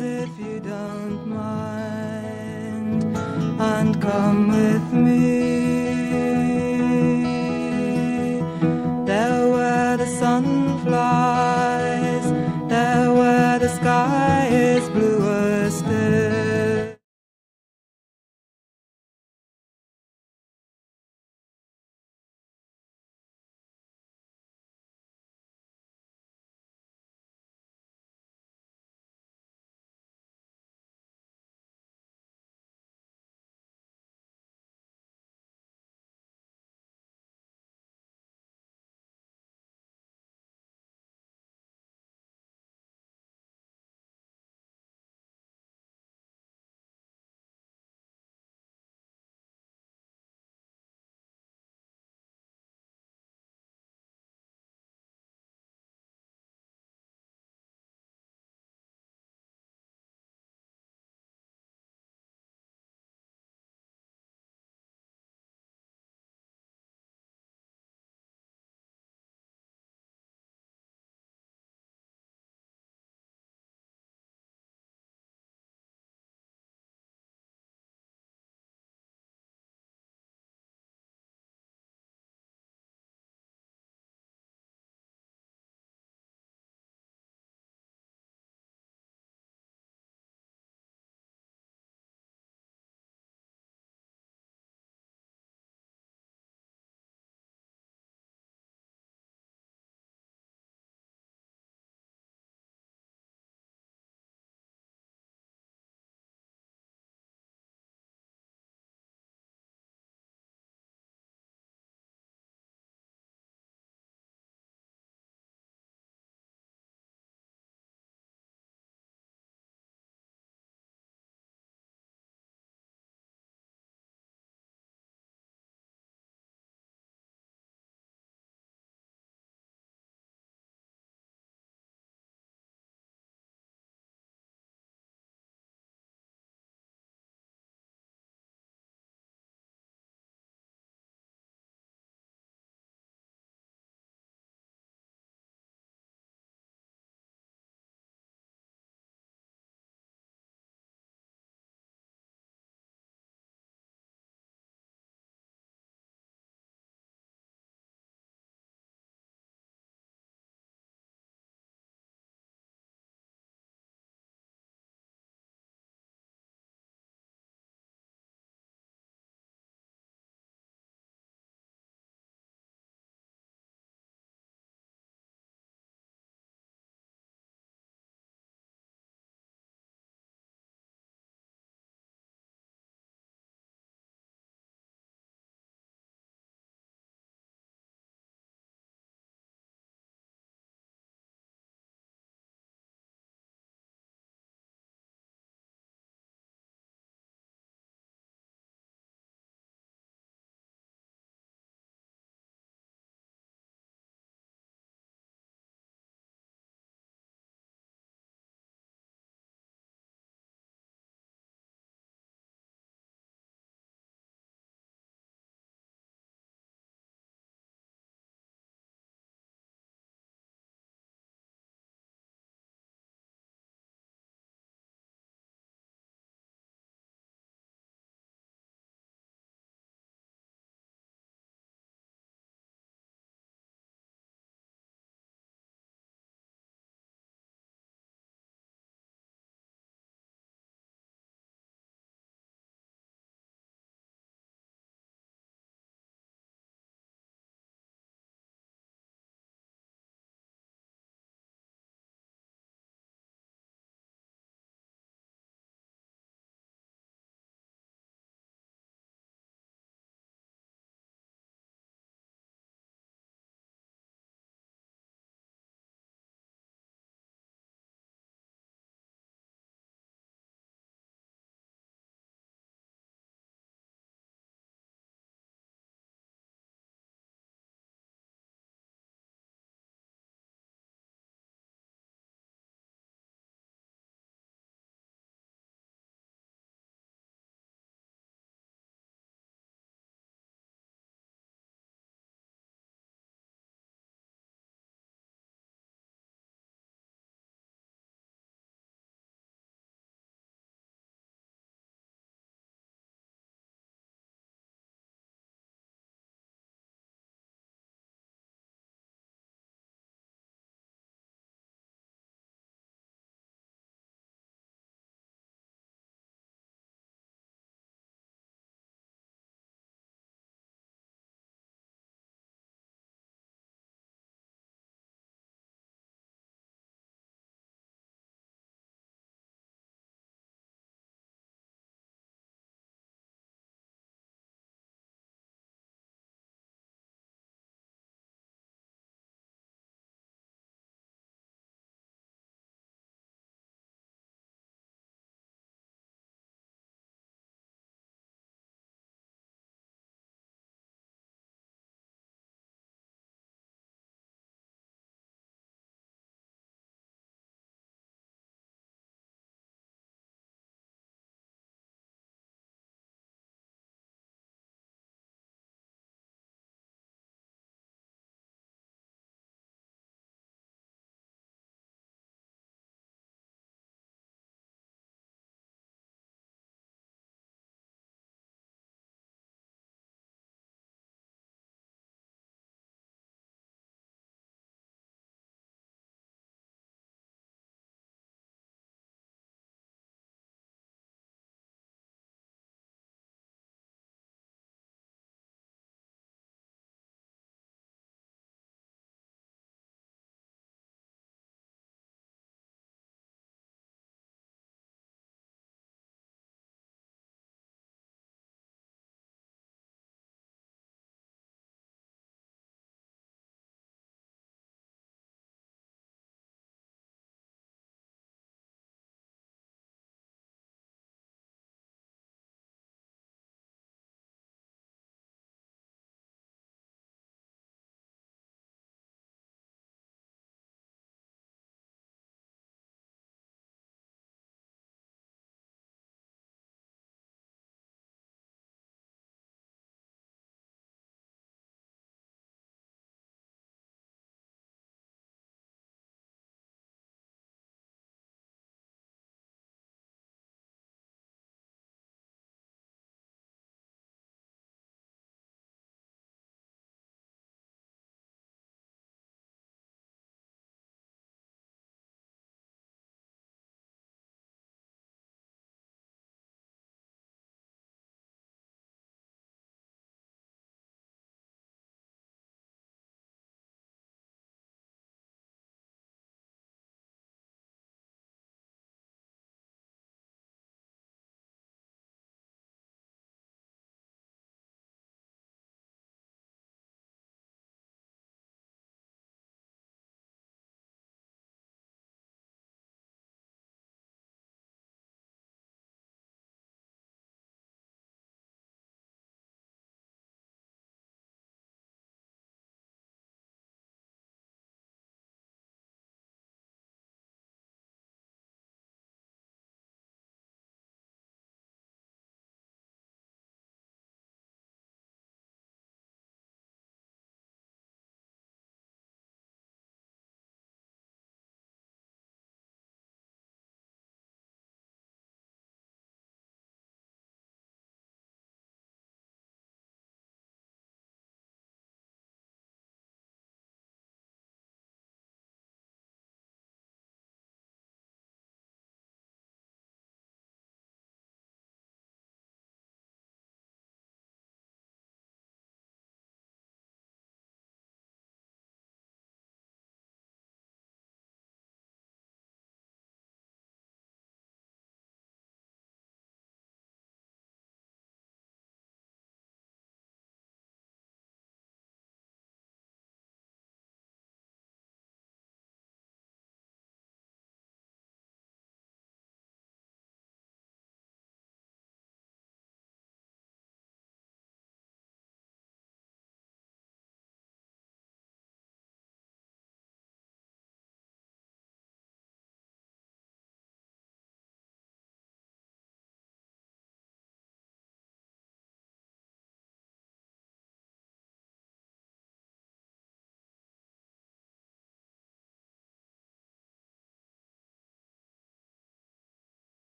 if you don't mind, and come with me. There where the sun flies, there where the sky is bluer still.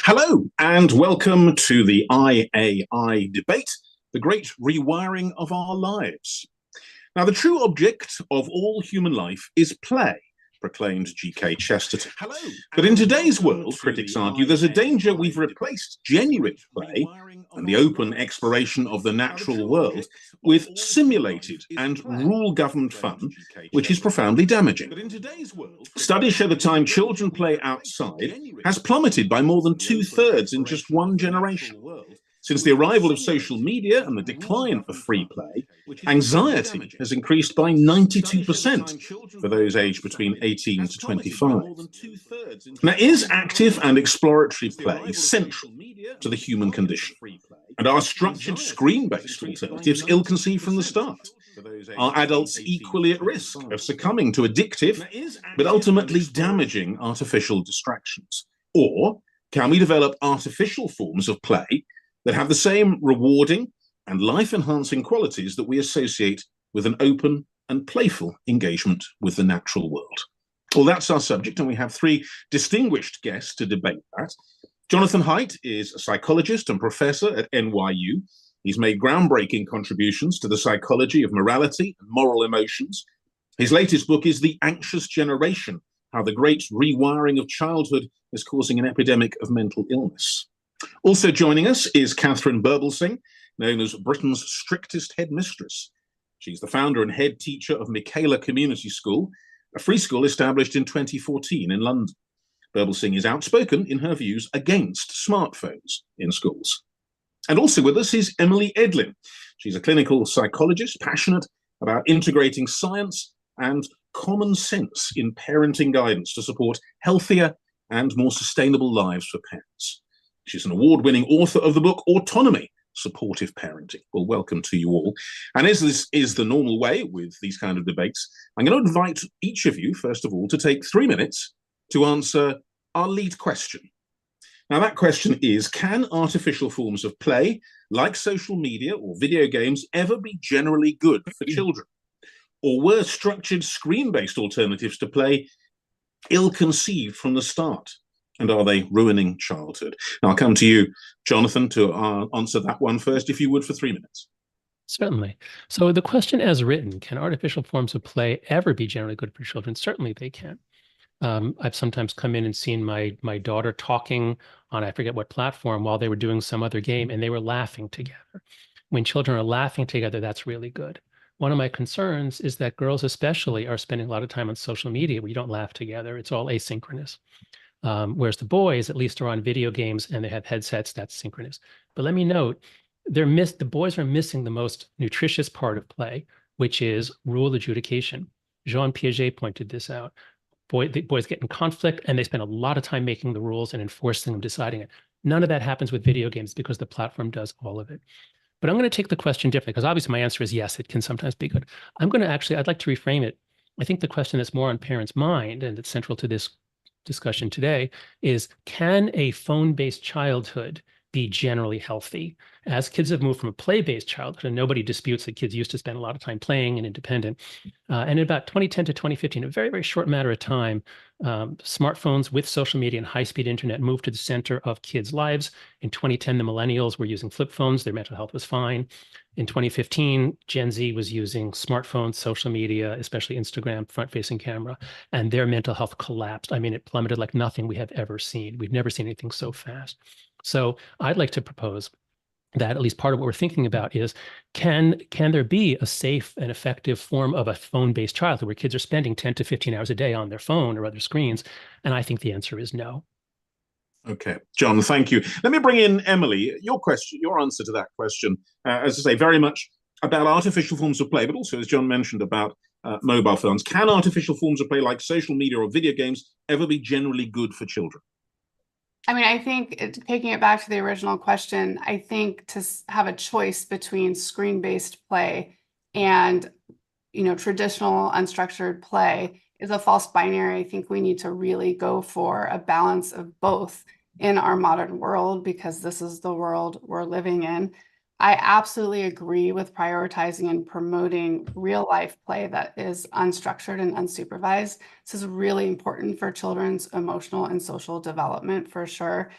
Hello, and welcome to the IAI debate, the great rewiring of our lives. Now, the true object of all human life is play, proclaimed G.K. Chesterton. Hello. But in today's world, critics argue, there's a danger we've replaced genuine play and the open exploration of the natural world with simulated and rule-governed fun, which is profoundly damaging. Studies show the time children play outside has plummeted by more than 2/3 in just one generation. Since the arrival of social media and the decline of free play, anxiety has increased by 92% for those aged between 18 to 25. Now, is active and exploratory play central to the human condition? And are structured screen-based alternatives ill-conceived from the start? Are adults equally at risk of succumbing to addictive, but ultimately damaging artificial distractions? Or can we develop artificial forms of play that have the same rewarding and life-enhancing qualities that we associate with an open and playful engagement with the natural world? Well, that's our subject, and we have three distinguished guests to debate that. Jonathan Haidt is a psychologist and professor at NYU. He's made groundbreaking contributions to the psychology of morality and moral emotions. His latest book is The Anxious Generation: How the Great Rewiring of Childhood is Causing an Epidemic of Mental Illness. Also joining us is Katharine Birbalsingh, known as Britain's strictest headmistress. She's the founder and head teacher of Michaela Community School, a free school established in 2014 in London. Birbalsingh is outspoken in her views against smartphones in schools. And also with us is Emily Edlynn. She's a clinical psychologist passionate about integrating science and common sense in parenting guidance to support healthier and more sustainable lives for parents. She's an award-winning author of the book Autonomy: Supportive Parenting. Well, welcome to you all. And as this is the normal way with these kind of debates, I'm going to invite each of you, first of all, to take 3 minutes to answer our lead question. Now, that question is, can artificial forms of play, like social media or video games, ever be generally good for children? Or were structured screen-based alternatives to play ill-conceived from the start? And are they ruining childhood? Now, I'll come to you, Jonathan, to answer that one first, if you would, for 3 minutes. Certainly. So the question as written, can artificial forms of play ever be generally good for children? Certainly they can. I've sometimes come in and seen my daughter talking on, I forget what platform, while they were doing some other game, and they were laughing together. When children are laughing together, that's really good. One of my concerns is that girls especially are spending a lot of time on social media where you don't laugh together. It's all asynchronous. Whereas the boys at least are on video games and they have headsets, that's synchronous. But let me note, the boys are missing the most nutritious part of play, which is rule adjudication. Jean Piaget pointed this out. The boys get in conflict and they spend a lot of time making the rules and enforcing them, deciding it. None of that happens with video games because the platform does all of it. But I'm going to take the question differently because obviously my answer is yes, it can sometimes be good. I'd like to reframe it. I think the question that's more on parents' mind, and it's central to this discussion today, is, can a phone-based childhood be generally healthy? As kids have moved from a play-based childhood, and nobody disputes that kids used to spend a lot of time playing and independent. And in about 2010 to 2015, a very, very short matter of time, smartphones with social media and high-speed internet moved to the center of kids' lives. In 2010, the millennials were using flip phones. Their mental health was fine. In 2015, Gen Z was using smartphones, social media, especially Instagram, front-facing camera, and their mental health collapsed. I mean, it plummeted like nothing we have ever seen. We've never seen anything so fast. So I'd like to propose that at least part of what we're thinking about is, can there be a safe and effective form of a phone-based childhood where kids are spending 10 to 15 hours a day on their phone or other screens? And I think the answer is no. Okay, John, thank you. Let me bring in Emily. Your answer to that question, as I say, very much about artificial forms of play, but also, as John mentioned, about mobile phones. Can artificial forms of play like social media or video games ever be generally good for children? I mean, I think taking it back to the original question, I think to have a choice between screen-based play and, traditional unstructured play is a false binary. I think we need to really go for a balance of both in our modern world, because this is the world we're living in. I absolutely agree with prioritizing and promoting real life play that is unstructured and unsupervised. This is really important for children's emotional and social development, for sure.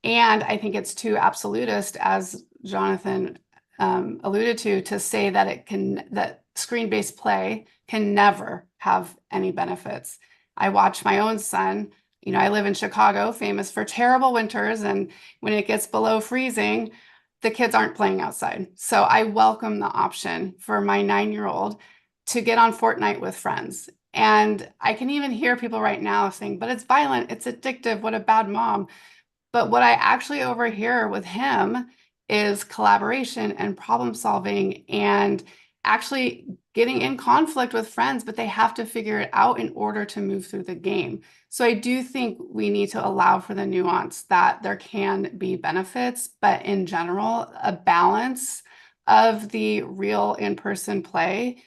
And I think it's too absolutist, as Jonathan alluded to say that that screen-based play can never have any benefits. I watch my own son. You know, I live in Chicago, famous for terrible winters, and when it gets below freezing, the kids aren't playing outside. So I welcome the option for my 9-year-old to get on Fortnite with friends. And I can even hear people right now saying, but it's violent, it's addictive, what a bad mom. But what I actually overhear with him is collaboration and problem solving and actually getting in conflict with friends, but they have to figure it out in order to move through the game. So I do think we need to allow for the nuance that there can be benefits, but in general, a balance of the real in-person play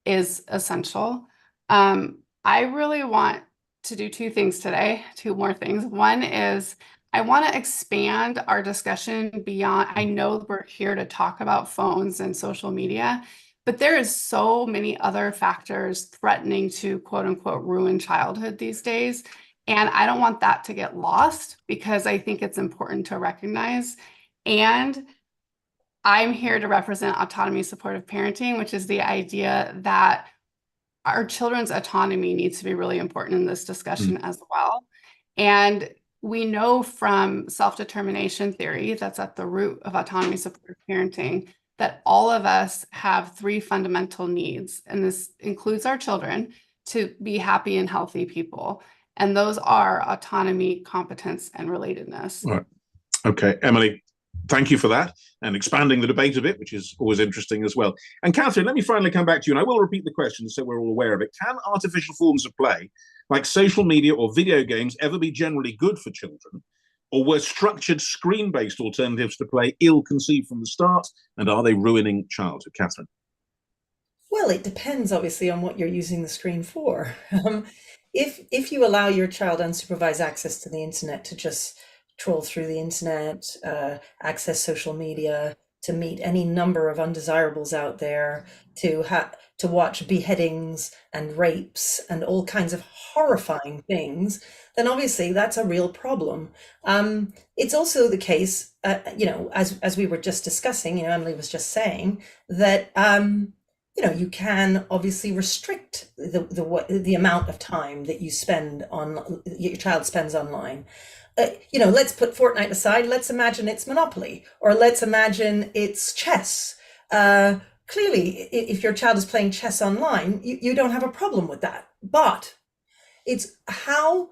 is essential. I really want to do two things today, two more things. One is I want to expand our discussion beyond. I know we're here to talk about phones and social media, but there is so many other factors threatening to quote unquote ruin childhood these days. And I don't want that to get lost because I think it's important to recognize. And I'm here to represent autonomy supportive parenting, which is the idea that our children's autonomy needs to be really important in this discussion as well. And we know from self-determination theory that's at the root of autonomy supportive parenting that all of us have 3 fundamental needs, and this includes our children, to be happy and healthy people. And those are autonomy, competence, and relatedness. All right. Okay, Emily, thank you for that and expanding the debate a bit, which is always interesting as well. And Katharine, let me finally come back to you, and I will repeat the question so we're all aware of it. Can artificial forms of play, like social media or video games, ever be generally good for children? Or were structured screen-based alternatives to play ill-conceived from the start, and are they ruining childhood? Katharine? Well, it depends, obviously, on what you're using the screen for. If you allow your child unsupervised access to the internet to just troll through the internet, access social media, to meet any number of undesirables out there, to watch beheadings and rapes and all kinds of horrifying things, then obviously that's a real problem. It's also the case, as we were just discussing, Emily was just saying that you can obviously restrict the amount of time that your child spends online. Let's put Fortnite aside. Let's imagine it's Monopoly, or let's imagine it's chess. Clearly, if your child is playing chess online, you don't have a problem with that. But it's how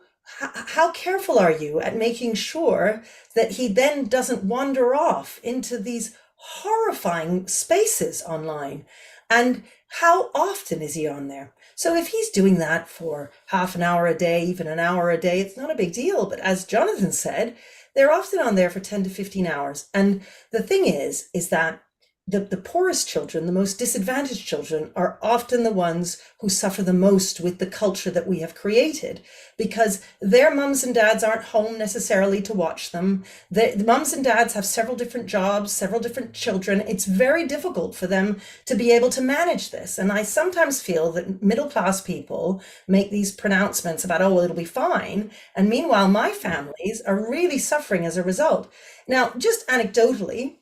careful are you at making sure that he then doesn't wander off into these horrifying spaces online? And how often is he on there? So if he's doing that for half an hour a day, even an hour a day, it's not a big deal. But as Jonathan said, they're often on there for 10 to 15 hours. And the thing is that the poorest children, the most disadvantaged children, are often the ones who suffer the most with the culture that we have created, because their mums and dads aren't home necessarily to watch them. The mums and dads have several different jobs, several different children. It's very difficult for them to be able to manage this. And I sometimes feel that middle-class people make these pronouncements about, oh, well, it'll be fine. And meanwhile, my families are really suffering as a result. Now, just anecdotally,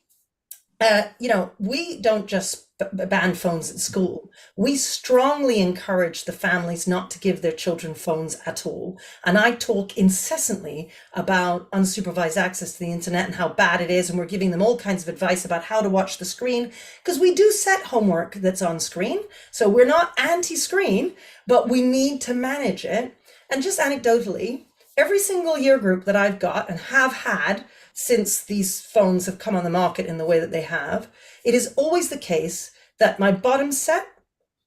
we don't just ban phones at school. We strongly encourage the families not to give their children phones at all. And I talk incessantly about unsupervised access to the internet and how bad it is. And we're giving them all kinds of advice about how to watch the screen, because we do set homework that's on screen. So we're not anti-screen, but we need to manage it. And just anecdotally, every single year group that I've got and have had since these phones have come on the market in the way that they have, it is always the case that my bottom set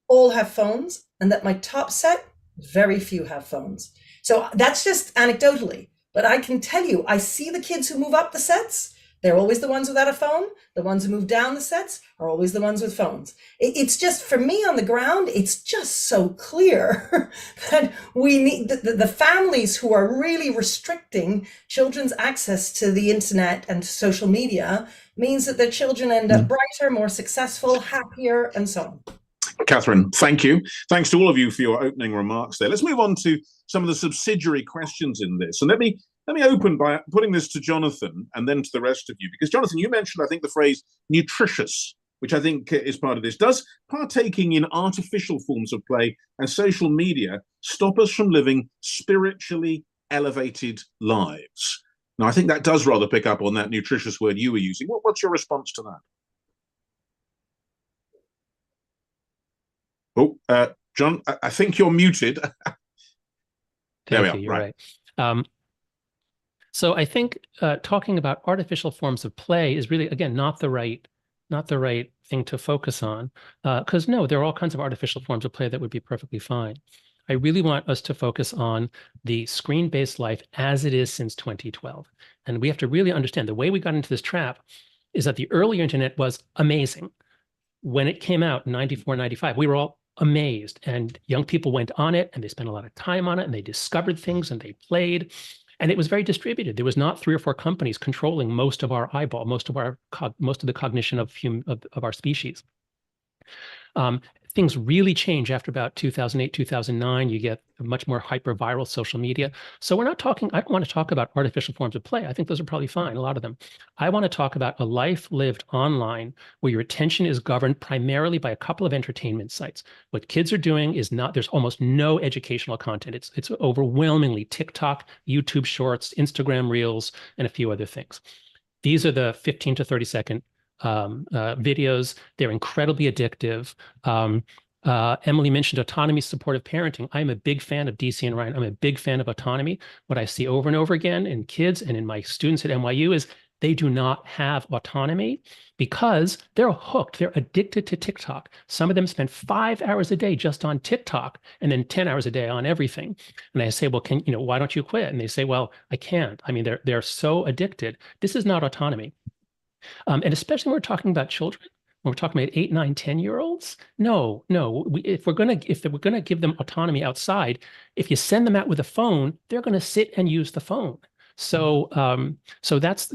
all have phones and that my top set, very few have phones. So that's just anecdotally, but I can tell you, I see the kids who move up the sets. They're always the ones without a phone. The ones who move down the sets are always the ones with phones. It's just, for me on the ground, it's just so clear that we need the families who are really restricting children's access to the internet and social media means that their children end up brighter, more successful, happier, and so on. Katharine, thank you. Thanks to all of you for your opening remarks there. Let's move on to some of the subsidiary questions in this. And let me let me open by putting this to Jonathan and then to the rest of you, because Jonathan, you mentioned, I think, the phrase nutritious, which I think is part of this. Does partaking in artificial forms of play and social media stop us from living spiritually elevated lives? Now, I think that does rather pick up on that nutritious word you were using. What's your response to that? Oh, John, I think you're muted. There we are. You're right. So I think talking about artificial forms of play is really, again, not the right thing to focus on, because no, there are all kinds of artificial forms of play that would be perfectly fine. I really want us to focus on the screen-based life as it is since 2012. And we have to really understand the way we got into this trap is that the earlier internet was amazing. When it came out in 94, 95, we were all amazed, and young people went on it and they spent a lot of time on it and they discovered things and they played. And it was very distributed. There was not 3 or 4 companies controlling most of our eyeball, most of the cognition of our species. Things really change after about 2008, 2009. You get much more hyper-viral social media. So we're not talking, I don't want to talk about artificial forms of play. I think those are probably fine, a lot of them. I want to talk about a life lived online where your attention is governed primarily by a couple of entertainment sites. What kids are doing is not, there's almost no educational content. It's overwhelmingly TikTok, YouTube Shorts, Instagram Reels, and a few other things. These are the 15 to 30 second videos. They're incredibly addictive. Emily mentioned autonomy, supportive parenting. I'm a big fan of DC and Ryan. I'm a big fan of autonomy. What I see over and over again in kids and in my students at NYU is they do not have autonomy because they're hooked. They're addicted to TikTok. Some of them spend 5 hours a day just on TikTok and then 10 hours a day on everything. And I say, well, why don't you quit? And they say, well, I can't. I mean, they're so addicted. This is not autonomy. And especially when we're talking about children, when we're talking about 8, 9, 10-year-olds, no. If we're gonna give them autonomy outside, if you send them out with a phone, they're gonna sit and use the phone. So that's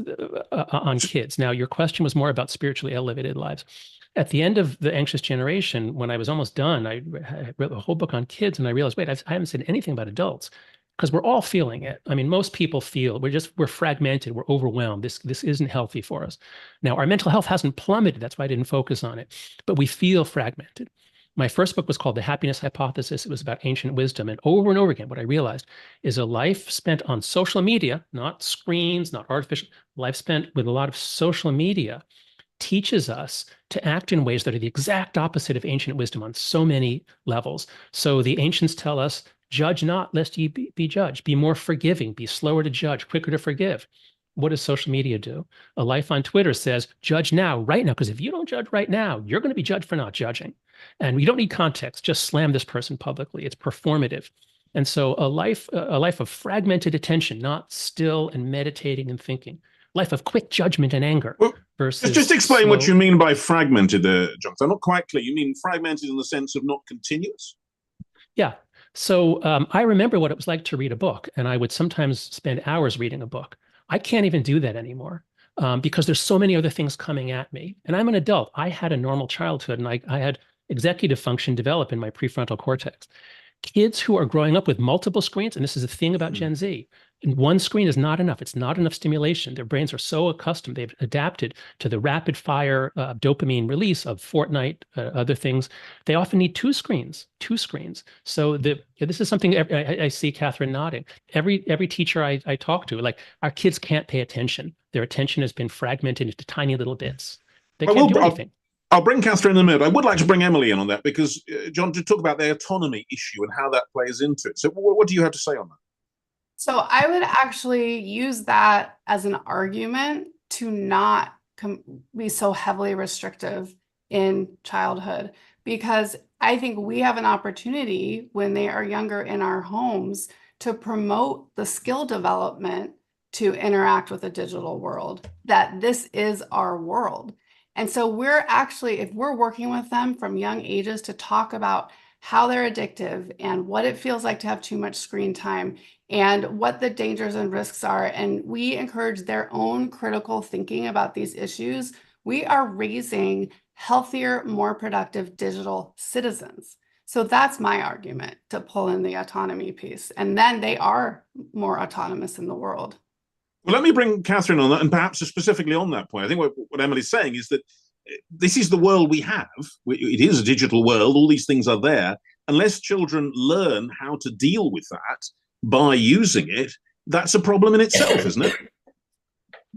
on kids. Now, your question was more about spiritually elevated lives. At the end of The Anxious Generation, when I was almost done, I read a whole book on kids, and I realized, wait, I haven't said anything about adults. Because we're all feeling it. I mean, most people feel we're fragmented, we're overwhelmed. This isn't healthy for us. Now, our mental health hasn't plummeted. That's why I didn't focus on it. But we feel fragmented. My first book was called The Happiness Hypothesis. It was about ancient wisdom. And over again, what I realized is a life spent on social media, not screens, not artificial, life spent with a lot of social media teaches us to act in ways that are the exact opposite of ancient wisdom on so many levels. So the ancients tell us, judge not, lest ye be judged. Be more forgiving, be slower to judge, quicker to forgive. What does social media do? A life on Twitter says, judge now, right now, because if you don't judge right now, you're going to be judged for not judging. And you don't need context, just slam this person publicly. It's performative. And so a life of fragmented attention, not still and meditating and thinking. Life of quick judgment and anger. Well, versus just explain slow. what you mean by fragmented, Jonathan. I'm not quite clear. You mean fragmented in the sense of not continuous? Yeah. So I remember what it was like to read a book, and I would sometimes spend hours reading a book. I can't even do that anymore because there's so many other things coming at me. And I'm an adult. I had a normal childhood, and I had executive function develop in my prefrontal cortex. Kids who are growing up with multiple screens, and this is a thing about Gen Z, and one screen is not enough. It's not enough stimulation. Their brains are so accustomed. They've adapted to the rapid fire dopamine release of Fortnite, other things. They often need two screens. So this is something I see Katharine nodding. Every teacher I talk to, like, our kids can't pay attention. Their attention has been fragmented into tiny little bits. They can't do anything. I'll bring Katharine in a minute. I would like to bring Emily in on that because, John, to talk about the autonomy issue and how that plays into it. So what do you have to say on that? So I would actually use that as an argument to not be so heavily restrictive in childhood, because I think we have an opportunity when they are younger in our homes to promote the skill development to interact with the digital world, that this is our world. And so we're actually, if we're working with them from young ages to talk about how they're addictive and what it feels like to have too much screen time and what the dangers and risks are, and we encourage their own critical thinking about these issues, we are raising healthier, more productive digital citizens. So that's my argument to pull in the autonomy piece. And then they are more autonomous in the world. Well, let me bring Katharine on that, and perhaps specifically on that point. I think what Emily's saying is that this is the world we have. It is a digital world. All these things are there. Unless children learn how to deal with that by using it, that's a problem in itself, isn't it?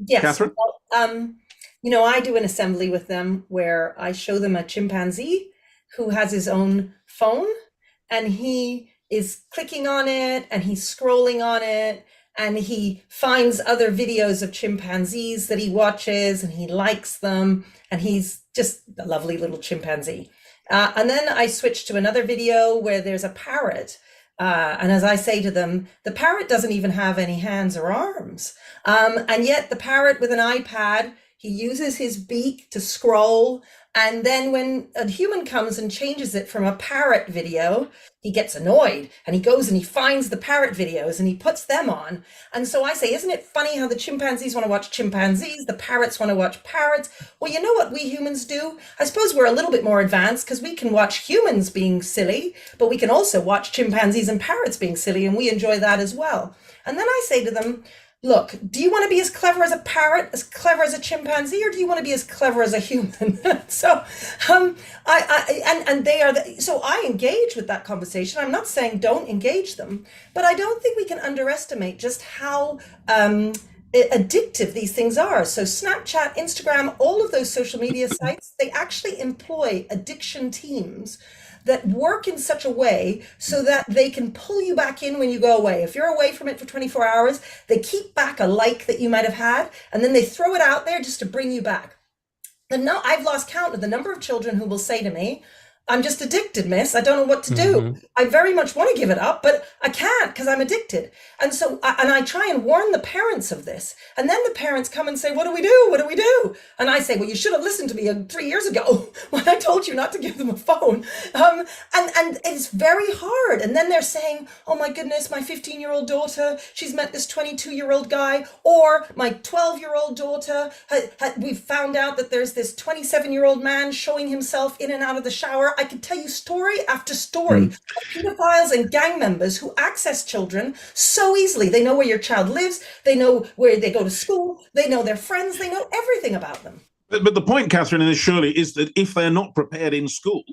Yes. Katharine? Well, you know, I do an assembly with them where I show them a chimpanzee who has his own phone, and he is clicking on it and he's scrolling on it, and he finds other videos of chimpanzees that he watches and he likes them, and he's just a lovely little chimpanzee. And then I switch to another video where there's a parrot. And as I say to them, the parrot doesn't even have any hands or arms. And yet the parrot with an iPad, he uses his beak to scroll. And then when a human comes and changes it from a parrot video, he gets annoyed and he goes and he finds the parrot videos and he puts them on. And so I say, isn't it funny how the chimpanzees want to watch chimpanzees, the parrots want to watch parrots? Well, you know what we humans do? I suppose we're a little bit more advanced because we can watch humans being silly, but we can also watch chimpanzees and parrots being silly, and we enjoy that as well. And then I say to them, look, do you want to be as clever as a parrot, as clever as a chimpanzee, or do you want to be as clever as a human? So, so I engage with that conversation. I'm not saying don't engage them, but I don't think we can underestimate just how addictive these things are. So Snapchat, Instagram, all of those social media sites, they actually employ addiction teams that work in such a way so that they can pull you back in when you go away. If you're away from it for 24 hours, they keep back a like that you might have had, and then they throw it out there just to bring you back. And now I've lost count of the number of children who will say to me, I'm just addicted, miss. I don't know what to do. I very much want to give it up, but I can't because I'm addicted. And so, I try and warn the parents of this. And then the parents come and say, what do we do? What do we do? And I say, well, you should have listened to me 3 years ago when I told you not to give them a phone. And it's very hard. And then they're saying, oh my goodness, my 15-year-old daughter, she's met this 22-year-old guy, or my 12-year-old daughter, we've found out that there's this 27-year-old man showing himself in and out of the shower. I could tell you story after story of pedophiles and gang members who access children so easily. They know where your child lives. They know where they go to school. They know their friends. They know everything about them. But the point, Katharine, is surely is that if they're not prepared in school,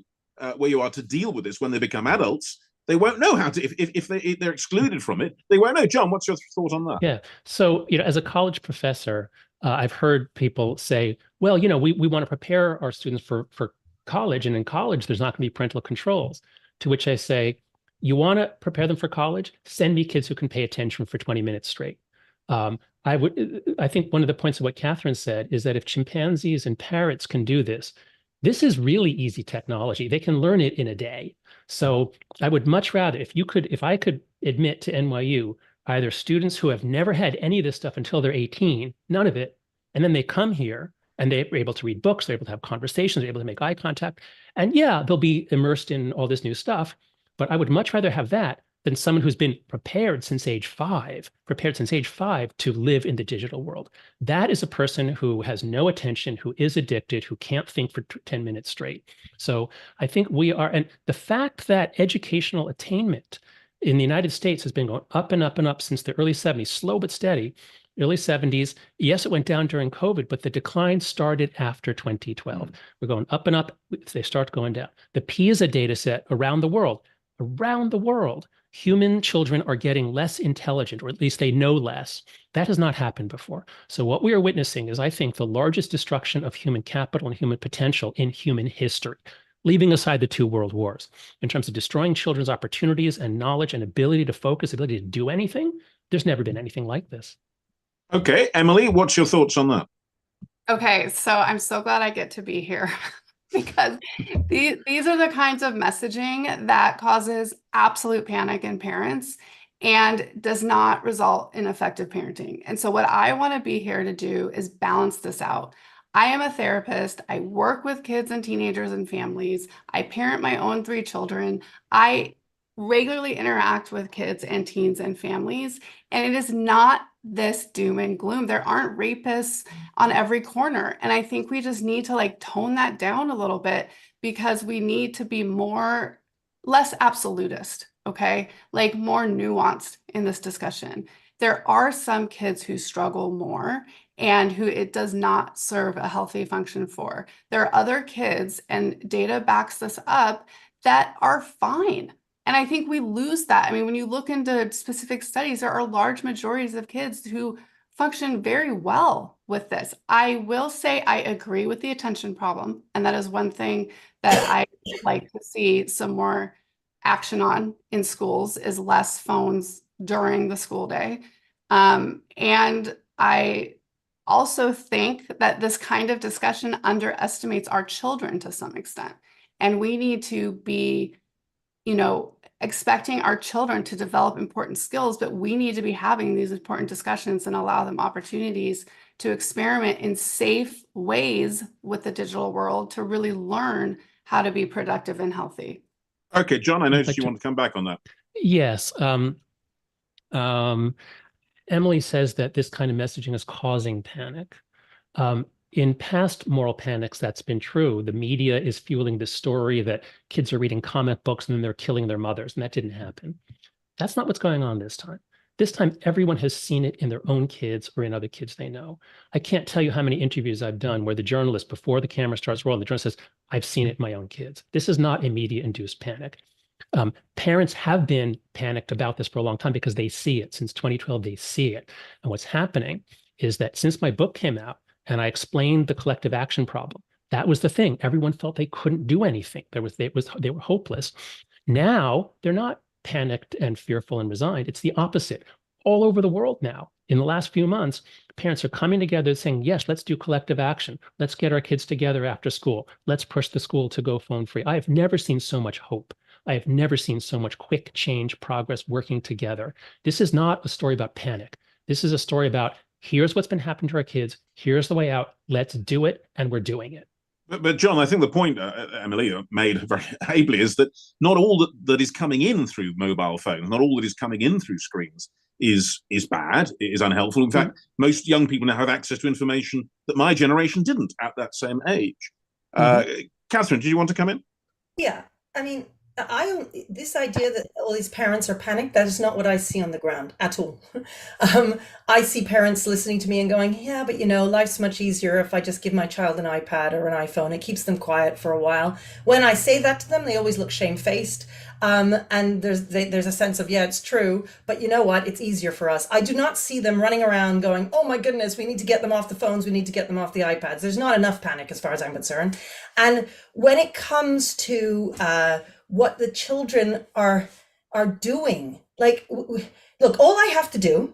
where you are to deal with this when they become adults, they won't know how to. If they're excluded from it, they won't know. John, what's your thought on that? Yeah. So, as a college professor, I've heard people say, well, we want to prepare our students for college, and in college there's not going to be parental controls. To which I say, you want to prepare them for college? Send me kids who can pay attention for 20 minutes straight. I think one of the points of what Katharine said is that if chimpanzees and parrots can do this is really easy technology. They can learn it in a day. So I would much rather, if I could admit to NYU either students who have never had any of this stuff until they're 18, none of it, and then they come here and they're able to read books, they're able to have conversations, they're able to make eye contact. And yeah, they'll be immersed in all this new stuff, but I would much rather have that than someone who's been prepared since age 5 to live in the digital world. That is a person who has no attention, who is addicted, who can't think for 10 minutes straight. So I think and the fact that educational attainment in the United States has been going up and up and up since the early 70s, slow but steady. Early 70s, yes, it went down during COVID, but the decline started after 2012. We're going up and up. They start going down. The PISA data set around the world, human children are getting less intelligent, or at least they know less. That has not happened before. So what we are witnessing is, I think, the largest destruction of human capital and human potential in human history, leaving aside the 2 world wars. In terms of destroying children's opportunities and knowledge and ability to focus, ability to do anything, there's never been anything like this. Okay, Emily, what's your thoughts on that? Okay, so I'm so glad I get to be here because these are the kinds of messaging that causes absolute panic in parents and does not result in effective parenting. And so what I want to be here to do is balance this out. I am a therapist. I work with kids and teenagers and families. I parent my own 3 children. I regularly interact with kids and teens and families, and it is not this doom and gloom. There aren't rapists on every corner. And I think we just need to tone that down a little bit, because we need to be less absolutist, okay? More nuanced in this discussion. there are some kids who struggle more and who it does not serve a healthy function for. There are other kids, and data backs this up, that are fine. And I think we lose that. I mean, when you look into specific studies, there are large majorities of kids who function very well with this. I will say I agree with the attention problem, and that is one thing that I would like to see some more action on in schools, is less phones during the school day. And I also think that this kind of discussion underestimates our children to some extent. And we need to be, expecting our children to develop important skills, but we need to be having these important discussions and allow them opportunities to experiment in safe ways with the digital world to really learn how to be productive and healthy. Okay, John, I noticed you want to come back on that. Yes. Emily says that this kind of messaging is causing panic. In past moral panics, that's been true. The media is fueling the story that kids are reading comic books and then they're killing their mothers, and that didn't happen. That's not what's going on this time. This time, everyone has seen it in their own kids or in other kids they know. I can't tell you how many interviews I've done where the journalist, before the camera starts rolling, the journalist says, I've seen it in my own kids. This is not a media-induced panic. Parents have been panicked about this for a long time because they see it. Since 2012, they see it. And what's happening is that since my book came out and I explained the collective action problem, that was the thing. Everyone felt they couldn't do anything. They were hopeless. Now they're not panicked and fearful and resigned. It's the opposite. All over the world now, in the last few months, parents are coming together saying, yes, let's do collective action. Let's get our kids together after school. Let's push the school to go phone free. I have never seen so much hope. I have never seen so much quick change, progress, working together. This is not a story about panic. This is a story about, here's what's been happening to our kids. Here's the way out. Let's do it. And we're doing it. But John, I think the point Emily made very ably is that not all that is coming in through mobile phones, not all that is coming in through screens is bad, is unhelpful. In fact, most young people now have access to information that my generation didn't at that same age. Katharine, did you want to come in? Yeah, I mean, this idea that all these parents are panicked, that is not what I see on the ground at all. I see parents listening to me and going, yeah, but life's much easier if I just give my child an iPad or an iPhone. It keeps them quiet for a while. When I say that to them, they always look shamefaced. And there's a sense of, yeah, it's true, but you know what? It's easier for us. I do not see them running around going, oh my goodness, we need to get them off the phones. We need to get them off the iPads. There's not enough panic as far as I'm concerned. And when it comes to what the children are doing, like, look, all I have to do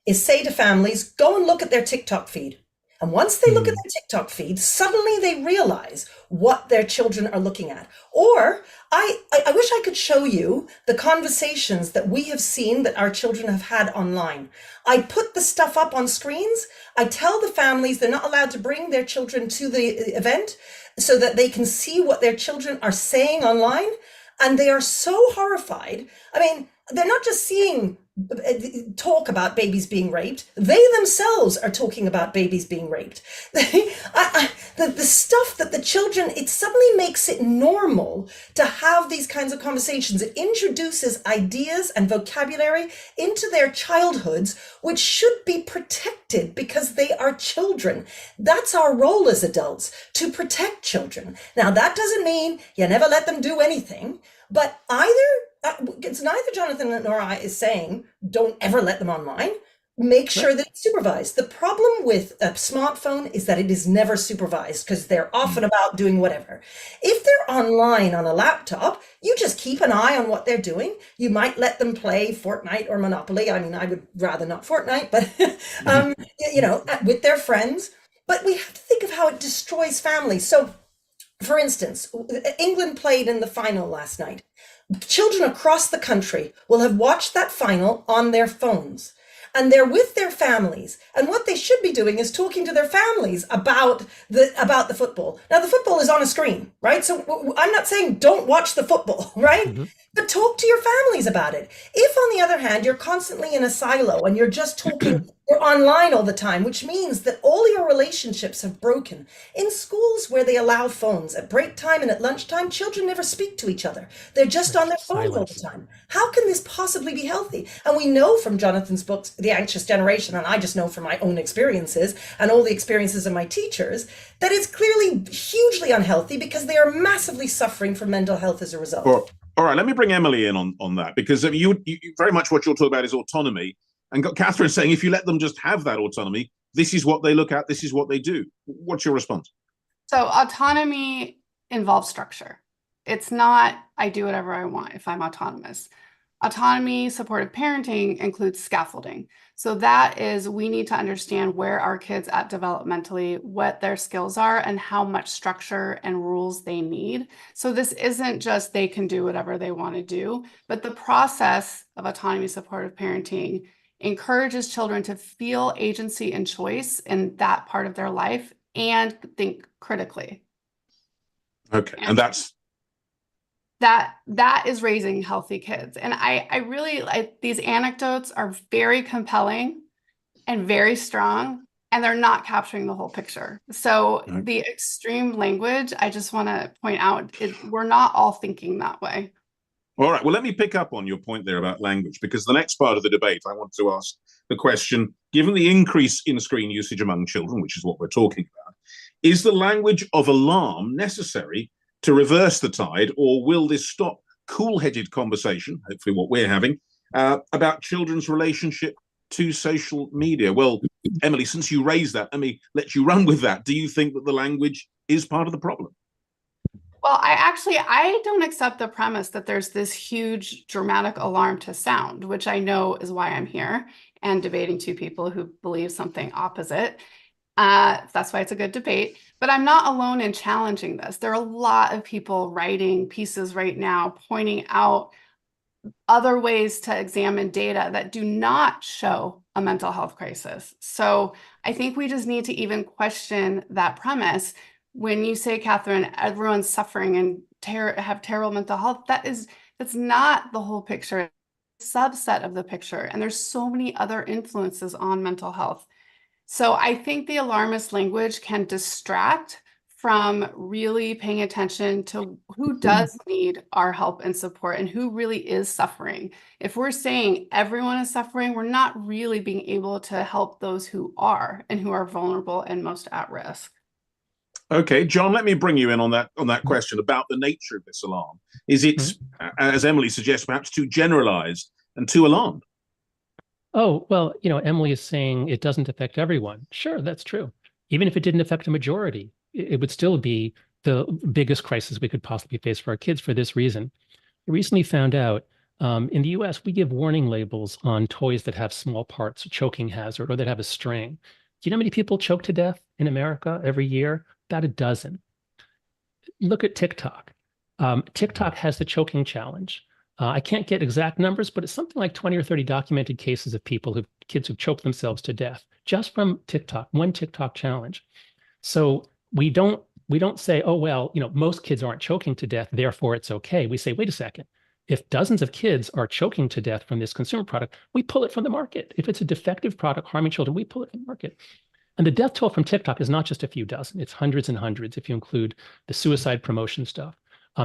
is say to families, go and look at their TikTok feed. And once they look at their TikTok feed, suddenly they realize what their children are looking at. Or I wish I could show you the conversations that we have seen that our children have had online. I put the stuff up on screens. I tell the families they're not allowed to bring their children to the event so that they can see what their children are saying online. And they are so horrified. I mean, they're not just seeing talk about babies being raped. They themselves are talking about babies being raped. The stuff that the children, it suddenly makes it normal to have these kinds of conversations. It introduces ideas and vocabulary into their childhoods, which should be protected because they are children. That's our role as adults, to protect children. Now, that doesn't mean you never let them do anything, but it's neither Jonathan nor I is saying don't ever let them online. Make sure that it's supervised. The problem with a smartphone is that it is never supervised because they're often about doing whatever. If they're online on a laptop, you just keep an eye on what they're doing. You might let them play Fortnite or Monopoly. I mean, I would rather not Fortnite, but with their friends. But we have to think of how it destroys families. So, for instance, England played in the final last night. Children across the country will have watched that final on their phones, and they're with their families. And what they should be doing is talking to their families about the football. Now, the football is on a screen, right? So I'm not saying don't watch the football, right? But talk to your families about it. If, on the other hand, you're constantly in a silo and you're just talking, We're online all the time, which means that all your relationships have broken. In schools where they allow phones at break time and at lunchtime, children never speak to each other. They're just on their phones all the time. How can this possibly be healthy? And we know from Jonathan's books, The Anxious Generation, and I just know from my own experiences and all the experiences of my teachers, that it's clearly hugely unhealthy because they are massively suffering from mental health as a result. All right, let me bring Emily in on that, because you very much what you're talking about is autonomy. And got Katharine saying, if you let them just have that autonomy, this is what they look at, this is what they do. What's your response? So autonomy involves structure. It's not, I do whatever I want if I'm autonomous. Autonomy, supportive parenting includes scaffolding. So that is, we need to understand where our kids at developmentally, what their skills are, and how much structure and rules they need. So this isn't just they can do whatever they want to do, but the process of autonomy, supportive parenting encourages children to feel agency and choice in that part of their life and think critically. Okay, and that is raising healthy kids. And I really like these anecdotes are very compelling and very strong, and they're not capturing the whole picture. So the extreme language, I just want to point out, we're not all thinking that way. All right, well, let me pick up on your point there about language, because the next part of the debate, I want to ask the question, given the increase in screen usage among children, which is what we're talking about, is the language of alarm necessary to reverse the tide, or will this stop cool-headed conversation, hopefully what we're having, about children's relationship to social media? Well, Emily, since you raised that, let me let you run with that. Do you think that the language is part of the problem? Well, I don't accept the premise that there's this huge dramatic alarm to sound, which I know is why I'm here and debating two people who believe something opposite. That's why it's a good debate. But I'm not alone in challenging this. There are a lot of people writing pieces right now pointing out other ways to examine data that do not show a mental health crisis. So I think we just need to even question that premise. When you say, Katharine, everyone's suffering and have terrible mental health, that's not the whole picture. It's a subset of the picture. And there's so many other influences on mental health. So I think the alarmist language can distract from really paying attention to who does need our help and support and who really is suffering. If we're saying everyone is suffering, we're not really being able to help those who are and who are vulnerable and most at risk. Okay, John, let me bring you in on that question about the nature of this alarm. Is it, as Emily suggests, perhaps too generalized and too alarmed? Oh, well, Emily is saying it doesn't affect everyone. Sure, that's true. Even if it didn't affect a majority, it would still be the biggest crisis we could possibly face for our kids for this reason. I recently found out in the US, we give warning labels on toys that have small parts, a choking hazard, or that have a string. Do you know how many people choke to death in America every year? About a dozen. Look at TikTok. TikTok has the choking challenge. I can't get exact numbers, but it's something like 20 or 30 documented cases of kids who've choked themselves to death just from TikTok, one TikTok challenge. So we don't say, oh, well, most kids aren't choking to death, therefore it's okay. We say, wait a second. If dozens of kids are choking to death from this consumer product, we pull it from the market. If it's a defective product harming children, we pull it from the market. And the death toll from TikTok is not just a few dozen, it's hundreds and hundreds if you include the suicide promotion stuff.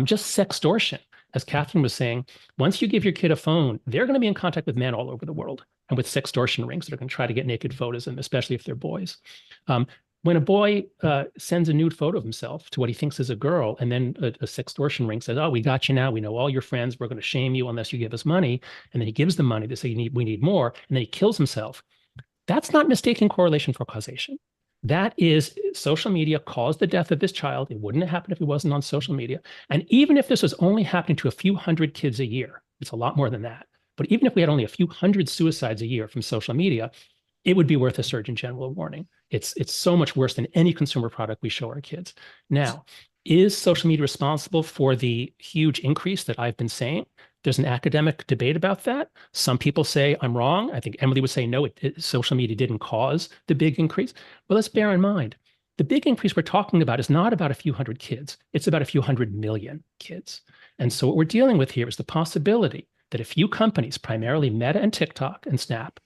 Just sextortion, as Katharine was saying, once you give your kid a phone, they're going to be in contact with men all over the world and with sextortion rings that are going to try to get naked photos of them, especially if they're boys. When a boy sends a nude photo of himself to what he thinks is a girl, and then a sextortion ring says, oh, we got you now, we know all your friends, we're going to shame you unless you give us money, and then he gives them money, they say, we need more, and then he kills himself. That's not mistaking correlation for causation. That is, social media caused the death of this child. It wouldn't have happened if it wasn't on social media. And even if this was only happening to a few hundred kids a year, it's a lot more than that. But even if we had only a few hundred suicides a year from social media, it would be worth a Surgeon General warning. It's so much worse than any consumer product we show our kids. Now, is social media responsible for the huge increase that I've been saying? There's an academic debate about that. Some people say I'm wrong. I think Emily would say, no, social media didn't cause the big increase. But let's bear in mind, the big increase we're talking about is not about a few hundred kids. It's about a few 100 million kids. And so what we're dealing with here is the possibility that a few companies, primarily Meta and TikTok and Snap,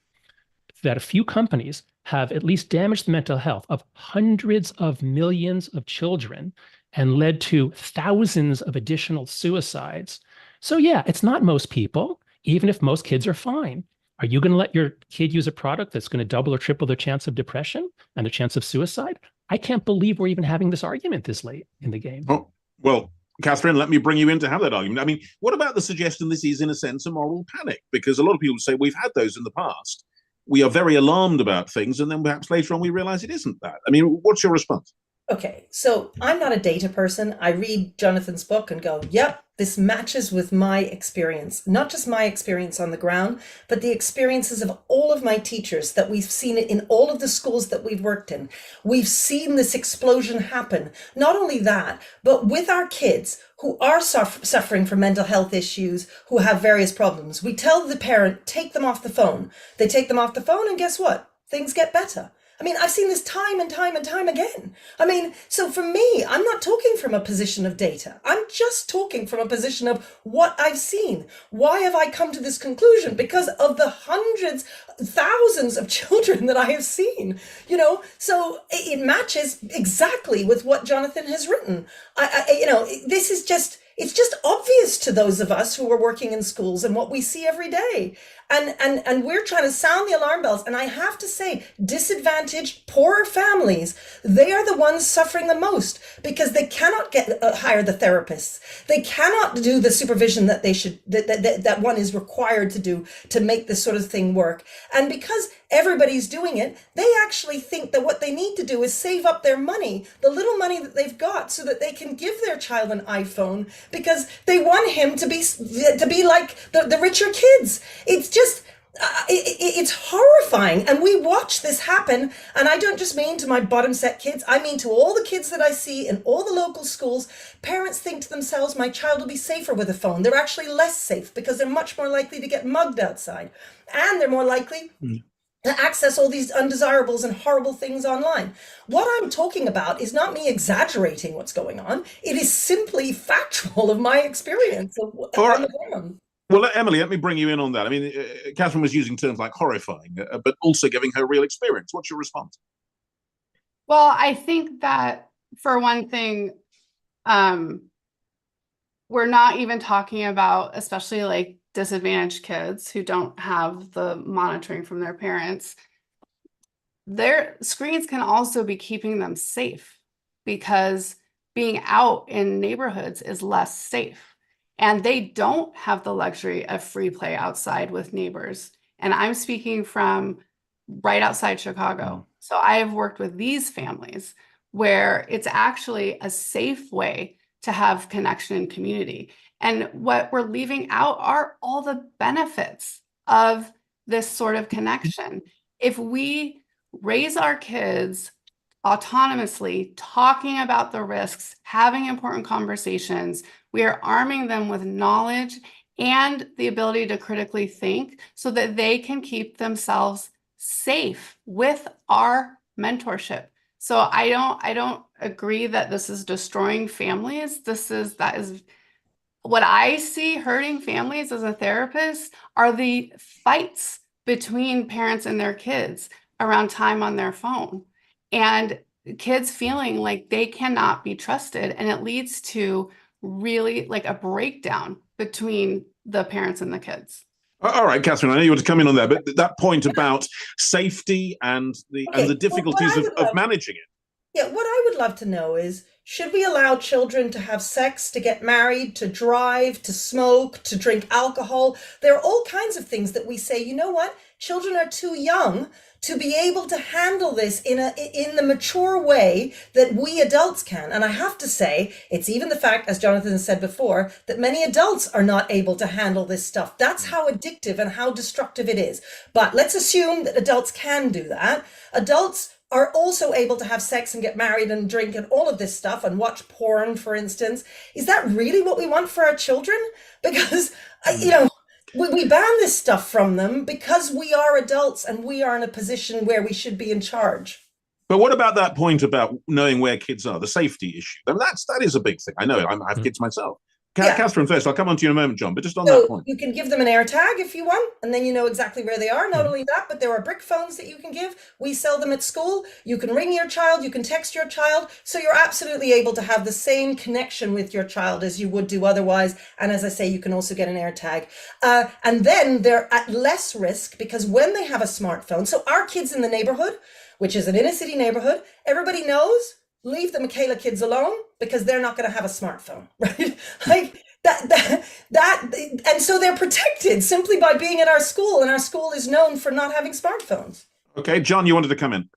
that a few companies have at least damaged the mental health of hundreds of millions of children and led to thousands of additional suicides. So yeah, it's not most people, even if most kids are fine. Are you going to let your kid use a product that's going to double or triple their chance of depression and their chance of suicide? I can't believe we're even having this argument this late in the game. Oh, well, Katharine, let me bring you in to have that argument. I mean, what about the suggestion this is, in a sense, a moral panic? Because a lot of people say we've had those in the past. We are very alarmed about things, and then perhaps later on we realize it isn't that. I mean, what's your response? Okay, so I'm not a data person. I read Jonathan's book and go, yep, this matches with my experience. Not just my experience on the ground, but the experiences of all of my teachers that we've seen it in all of the schools that we've worked in. We've seen this explosion happen. Not only that, but with our kids who are suffering from mental health issues, who have various problems. We tell the parent, take them off the phone. They take them off the phone, and guess what? Things get better. I mean, I've seen this time and time and time again. I mean, so for me, I'm not talking from a position of data. I'm just talking from a position of what I've seen. Why have I come to this conclusion? Because of the hundreds, thousands of children that I have seen, you know, so it matches exactly with what Jonathan has written. This is just, it's just obvious to those of us who are working in schools and what we see every day. And we're trying to sound the alarm bells. And I have to say, disadvantaged, poorer families, they are the ones suffering the most because they cannot hire the therapists. They cannot do the supervision that they should, that one is required to do to make this sort of thing work. And because everybody's doing it, they actually think that what they need to do is save up their money, the little money that they've got, so that they can give their child an iPhone because they want him to be like the richer kids. It's just, it's horrifying. And we watch this happen. And I don't just mean to my bottom set kids. I mean to all the kids that I see in all the local schools. Parents think to themselves, my child will be safer with a phone. They're actually less safe because they're much more likely to get mugged outside. And they're more likely to access all these undesirables and horrible things online. What I'm talking about is not me exaggerating what's going on. It is simply factual of my experience on the ground. Well, Emily, let me bring you in on that. I mean, Katharine was using terms like horrifying, but also giving her real experience. What's your response? Well, I think that, for one thing, we're not even talking about, especially like disadvantaged kids who don't have the monitoring from their parents. Their screens can also be keeping them safe because being out in neighborhoods is less safe. And they don't have the luxury of free play outside with neighbors. And I'm speaking from right outside Chicago. So I have worked with these families where it's actually a safe way to have connection and community. And what we're leaving out are all the benefits of this sort of connection. If we raise our kids autonomously, talking about the risks, having important conversations, we are arming them with knowledge and the ability to critically think so that they can keep themselves safe with our mentorship. So I don't agree that this is destroying families. That is what I see hurting families as a therapist are the fights between parents and their kids around time on their phone. And kids feeling like they cannot be trusted. And it leads to really like a breakdown between the parents and the kids. All right, Katharine, I know you want to come in on that, but that point about safety and the difficulties of managing it. Yeah, what I would love to know is, should we allow children to have sex, to get married, to drive, to smoke, to drink alcohol? There are all kinds of things that we say, you know what? Children are too young to be able to handle this in the mature way that we adults can. And I have to say, it's even the fact, as Jonathan said before, that many adults are not able to handle this stuff. That's how addictive and how destructive it is. But let's assume that adults can do that. Adults are also able to have sex and get married and drink and all of this stuff and watch porn, for instance. Is that really what we want for our children? Because, we ban this stuff from them because we are adults and we are in a position where we should be in charge. But what about that point about knowing where kids are, the safety issue? I mean, that is a big thing. I know, I have kids myself. Yeah. Katharine first. I'll come on to you in a moment, John, but just on So that point. you can give them an AirTag if you want, and then you know exactly where they are. Not only that, but there are brick phones that you can give. We sell them at school. You can ring your child, you can text your child. So you're absolutely able to have the same connection with your child as you would do otherwise. And as I say, you can also get an AirTag. And then they're at less risk because when they have a smartphone, so our kids in the neighborhood, which is an inner city neighborhood, everybody knows, leave the Michaela kids alone because they're not going to have a smartphone, right? Like and so they're protected simply by being at our school, and our school is known for not having smartphones. Okay, John, you wanted to come in.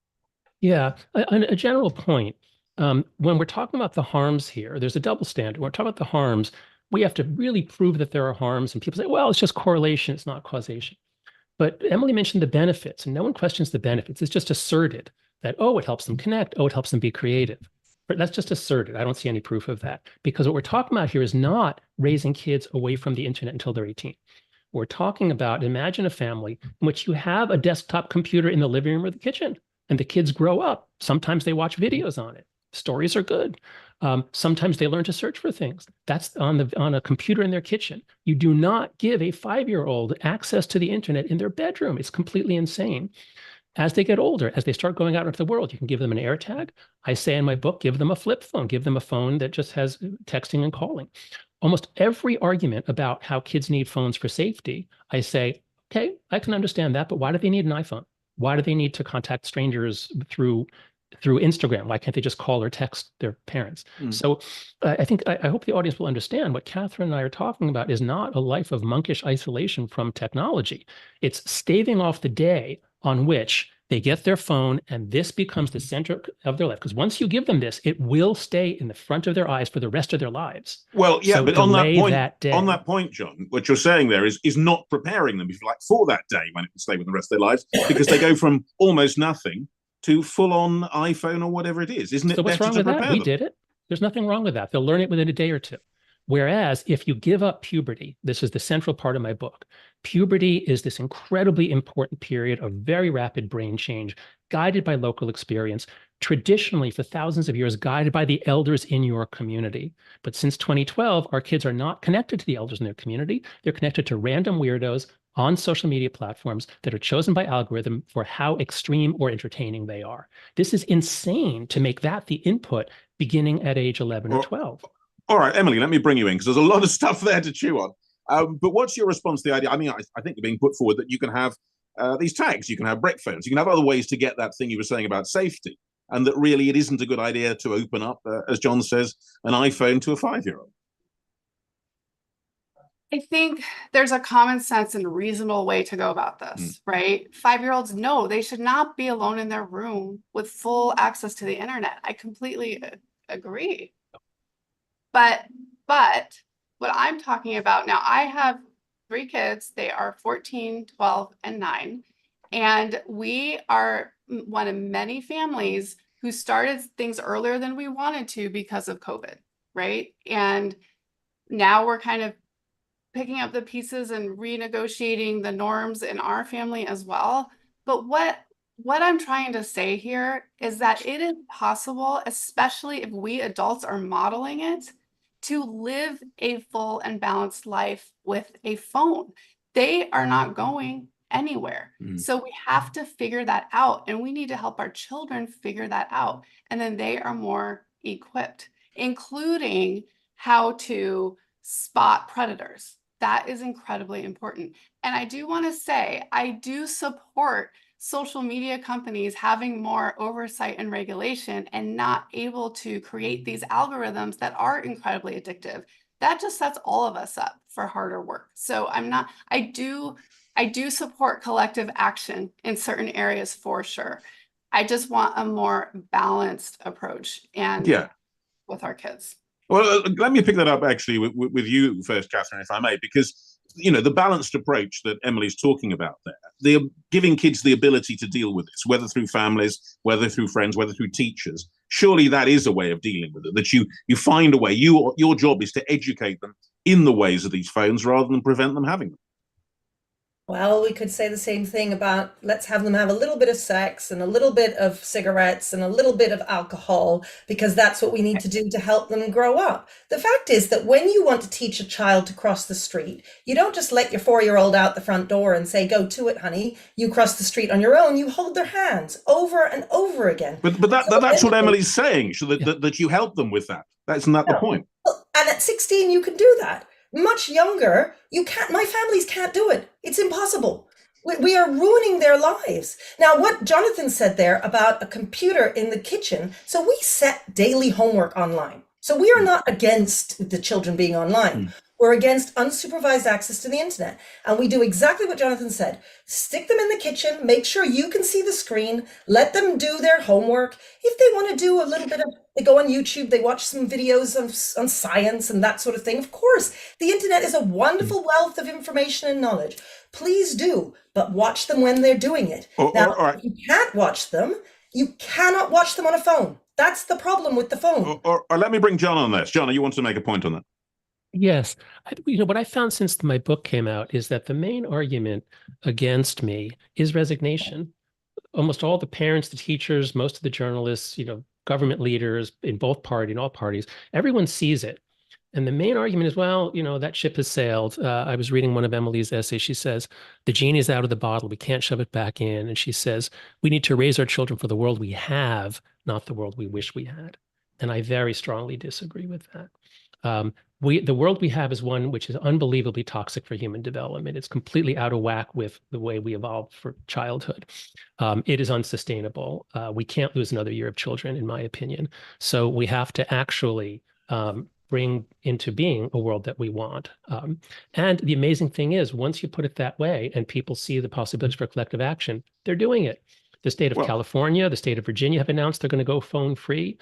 Yeah, a general point. When we're talking about the harms here, there's a double standard. When we're talking about the harms, we have to really prove that there are harms, and people say, well, it's just correlation, it's not causation. But Emily mentioned the benefits, and no one questions the benefits. It's just asserted that, oh, it helps them connect, oh, it helps them be creative. But that's just asserted. I don't see any proof of that, because what we're talking about here is not raising kids away from the internet until they're 18. We're talking about, imagine a family in which you have a desktop computer in the living room or the kitchen, and the kids grow up. Sometimes they watch videos on it. Stories are good. Sometimes they learn to search for things. That's on a computer in their kitchen. You do not give a 5-year-old access to the internet in their bedroom. It's completely insane. As they get older, as they start going out into the world, you can give them an AirTag. I say in my book, give them a flip phone, give them a phone that just has texting and calling. Almost every argument about how kids need phones for safety, I say, okay, I can understand that, but why do they need an iPhone? Why do they need to contact strangers through Instagram? Why can't they just call or text their parents? So I hope the audience will understand what Katharine and I are talking about is not a life of monkish isolation from technology. It's staving off the day on which they get their phone and this becomes the center of their life. Because once you give them this, it will stay in the front of their eyes for the rest of their lives. Well, yeah, So but on delay that point, John, what you're saying there is not preparing them, if you like, for that day when it will stay with the rest of their lives, because they go from almost nothing to full-on iPhone or whatever it is. Isn't it So what's better wrong to with that? prepare We them? did it. There's nothing wrong with that. They'll learn it within a day or two. Whereas if you give up puberty, this is the central part of my book. Puberty is this incredibly important period of very rapid brain change, guided by local experience, traditionally for thousands of years guided by the elders in your community. But since 2012, our kids are not connected to the elders in their community. They're connected to random weirdos on social media platforms that are chosen by algorithm for how extreme or entertaining they are. This is insane to make that the input beginning at age 11 or 12. All right, Emily, let me bring you in because there's a lot of stuff there to chew on. But what's your response to the idea? I mean, I think you're being put forward that you can have these tags, you can have brick phones, you can have other ways to get that thing you were saying about safety, and that really it isn't a good idea to open up, as John says, an iPhone to a 5-year-old. I think there's a common sense and reasonable way to go about this, right? 5-year-olds know they should not be alone in their room with full access to the internet. I completely agree. But what I'm talking about now, I have 3 kids. They are 14, 12, and 9. And we are one of many families who started things earlier than we wanted to because of COVID, right? And now we're kind of picking up the pieces and renegotiating the norms in our family as well. But what I'm trying to say here is that it is possible, especially if we adults are modeling it, to live a full and balanced life with a phone. They are not going anywhere. So we have to figure that out, and we need to help our children figure that out. And then they are more equipped, including how to spot predators. That is incredibly important. And I do want to say, I do support social media companies having more oversight and regulation and not able to create these algorithms that are incredibly addictive. That just sets all of us up for harder work. So I do support collective action in certain areas for sure. I just want a more balanced approach and with our kids. Well, let me pick that up actually with you first, Katharine, if I may, because the balanced approach that Emily's talking about there, they're giving kids the ability to deal with this, whether through families, whether through friends, whether through teachers. Surely that is a way of dealing with it, that you find a way. Your job is to educate them in the ways of these phones rather than prevent them having them. Well, we could say the same thing about let's have them have a little bit of sex and a little bit of cigarettes and a little bit of alcohol because that's what we need to do to help them grow up. The fact is that when you want to teach a child to cross the street, you don't just let your 4-year-old out the front door and say, go to it, honey. You cross the street on your own. You hold their hands over and over again. But that's what Emily's saying, so that you help them with that. Isn't that the point? And at 16, you can do that. Much younger, you can't. My families can't do it. It's impossible. We are ruining their lives. Now, what Jonathan said there about a computer in the kitchen, so we set daily homework online. So we are not against the children being online. We're against unsupervised access to the internet. And we do exactly what Jonathan said. Stick them in the kitchen, make sure you can see the screen, let them do their homework. If they want to do a little bit of, they go on YouTube, they watch some videos on science and that sort of thing. Of course, the internet is a wonderful wealth of information and knowledge. Please do, but watch them when they're doing it. If you can't watch them, you cannot watch them on a phone. That's the problem with the phone. Or let me bring John on this. John, you want to make a point on that? Yes. What I found since my book came out is that the main argument against me is resignation. Almost all the parents, the teachers, most of the journalists, government leaders in all parties, everyone sees it. And the main argument is, well, that ship has sailed. I was reading one of Emily's essays. She says, the genie is out of the bottle. We can't shove it back in. And she says, we need to raise our children for the world we have, not the world we wish we had. And I very strongly disagree with that. The world we have is one which is unbelievably toxic for human development. It's completely out of whack with the way we evolved for childhood. It is unsustainable. We can't lose another year of children, in my opinion. So we have to actually bring into being a world that we want. And the amazing thing is, once you put it that way and people see the possibilities for collective action, they're doing it. The state of California, the state of Virginia have announced they're going to go phone free.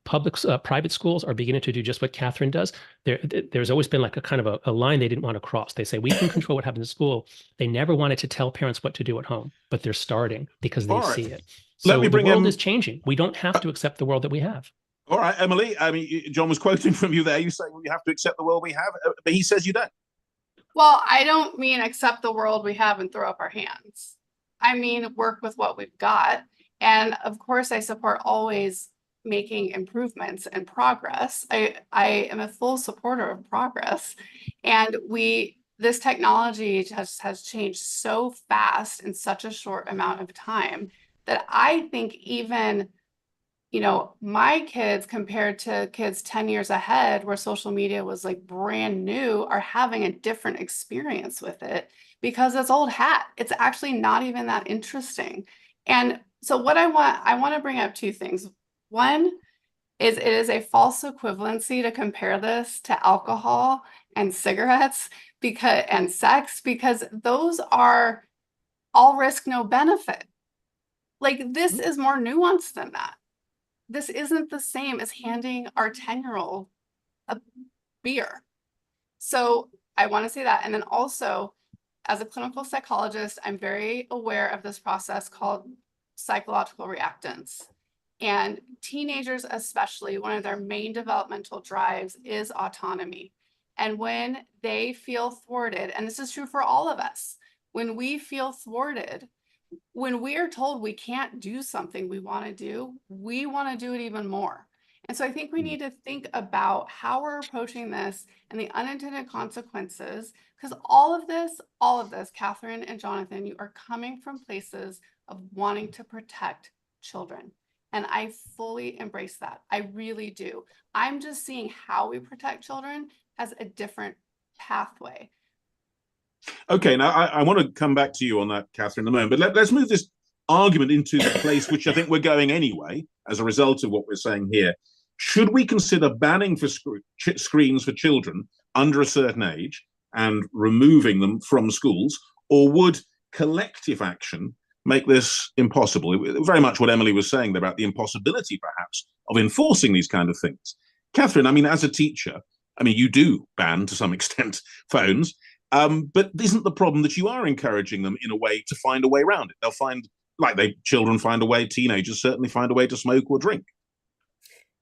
Private schools are beginning to do just what Katharine does. There's always been like a kind of a line they didn't want to cross. They say, we can control what happens in school. They never wanted to tell parents what to do at home, but they're starting because they see it. So the world is changing. We don't have to accept the world that we have. All right, Emily, I mean, John was quoting from you there. You say, well, you have to accept the world we have, but he says you don't. Well, I don't mean accept the world we have and throw up our hands. I mean, work with what we've got. And of course, I support always making improvements and progress. I am a full supporter of progress. And this technology has changed so fast in such a short amount of time that I think even, my kids compared to kids 10 years ahead where social media was like brand new are having a different experience with it because it's old hat. It's actually not even that interesting. And so what I want to bring up two things. One is it is a false equivalency to compare this to alcohol and cigarettes and sex, because those are all risk, no benefit. Like this is more nuanced than that. This isn't the same as handing our 10-year-old a beer. So I want to say that. And then also, as a clinical psychologist, I'm very aware of this process called psychological reactance. And teenagers especially, one of their main developmental drives is autonomy. And when they feel thwarted, and this is true for all of us, when we feel thwarted, when we are told we can't do something we want to do, we want to do it even more. And so I think we need to think about how we're approaching this and the unintended consequences, because all of this, Katharine and Jonathan, you are coming from places of wanting to protect children. And I fully embrace that. I really do. I'm just seeing how we protect children as a different pathway. Okay, now I want to come back to you on that, Katharine, in a moment, but let's move this argument into the place which I think we're going anyway, as a result of what we're saying here. Should we consider banning for screens for children under a certain age and removing them from schools, or would collective action make this impossible? Very much what Emily was saying about the impossibility, perhaps, of enforcing these kind of things. Katharine, I mean, as a teacher, I mean, you do ban, to some extent, phones. But isn't the problem that you are encouraging them in a way to find a way around it? They'll find, children find a way, teenagers certainly find a way to smoke or drink.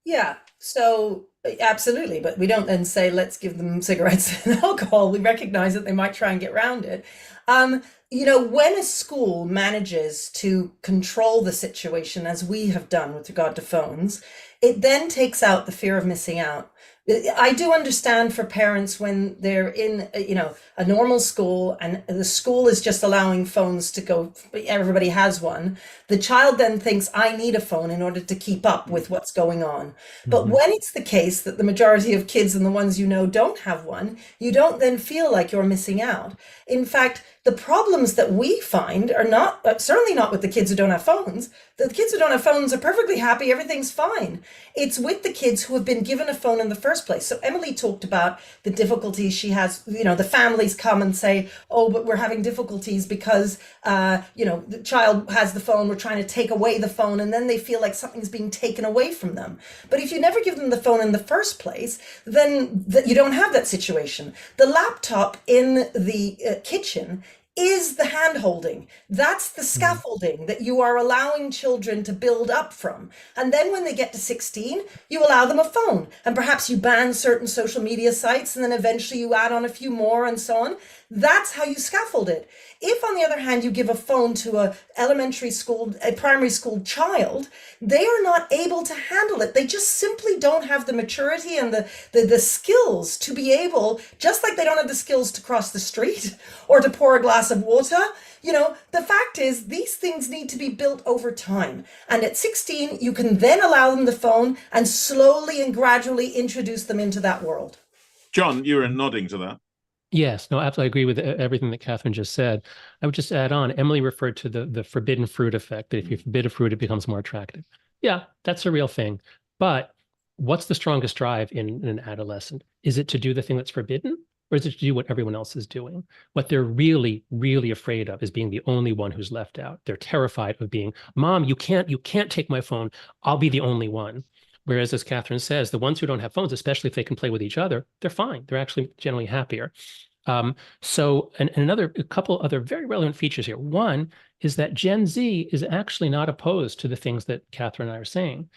Yeah. So Absolutely, but we don't then say, let's give them cigarettes and alcohol. We recognize that they might try and get around it. When a school manages to control the situation, as we have done with regard to phones, it then takes out the fear of missing out. I do understand for parents when they're in, a normal school and the school is just allowing phones to go, everybody has one. The child then thinks, I need a phone in order to keep up with what's going on. But when it's the case that the majority of kids and the ones don't have one, you don't then feel like you're missing out. In fact, the problems that we find are not, certainly not with the kids who don't have phones. The kids who don't have phones are perfectly happy, everything's fine. It's with the kids who have been given a phone in the first place. So Emily talked about the difficulties she has, the families come and say, oh, but we're having difficulties because, the child has the phone, we're trying to take away the phone, and then they feel like something's being taken away from them. But if you never give them the phone in the first place, then you don't have that situation. The laptop in the kitchen is the hand holding. That's the scaffolding that you are allowing children to build up from. And then when they get to 16, you allow them a phone. And perhaps you ban certain social media sites, and then eventually you add on a few more and so on. That's how you scaffold it. If, on the other hand, you give a phone to a primary school child, they are not able to handle it. They just simply don't have the maturity and the skills to be able, just like they don't have the skills to cross the street or to pour a glass of water. The fact is these things need to be built over time. And at 16, you can then allow them the phone and slowly and gradually introduce them into that world. John, you were nodding to that. Yes, no, absolutely. I agree with everything that Katharine just said. I would just add on, Emily referred to the forbidden fruit effect, that if you forbid a fruit, it becomes more attractive. Yeah, that's a real thing. But what's the strongest drive in an adolescent? Is it to do the thing that's forbidden, or is it to do what everyone else is doing? What they're really, really afraid of is being the only one who's left out. They're terrified of being, Mom, you can't take my phone. I'll be the only one. Whereas, as Katharine says, the ones who don't have phones, especially if they can play with each other, they're fine. They're actually generally happier. And a couple other very relevant features here. One is that Gen Z is actually not opposed to the things that Katharine and I are saying.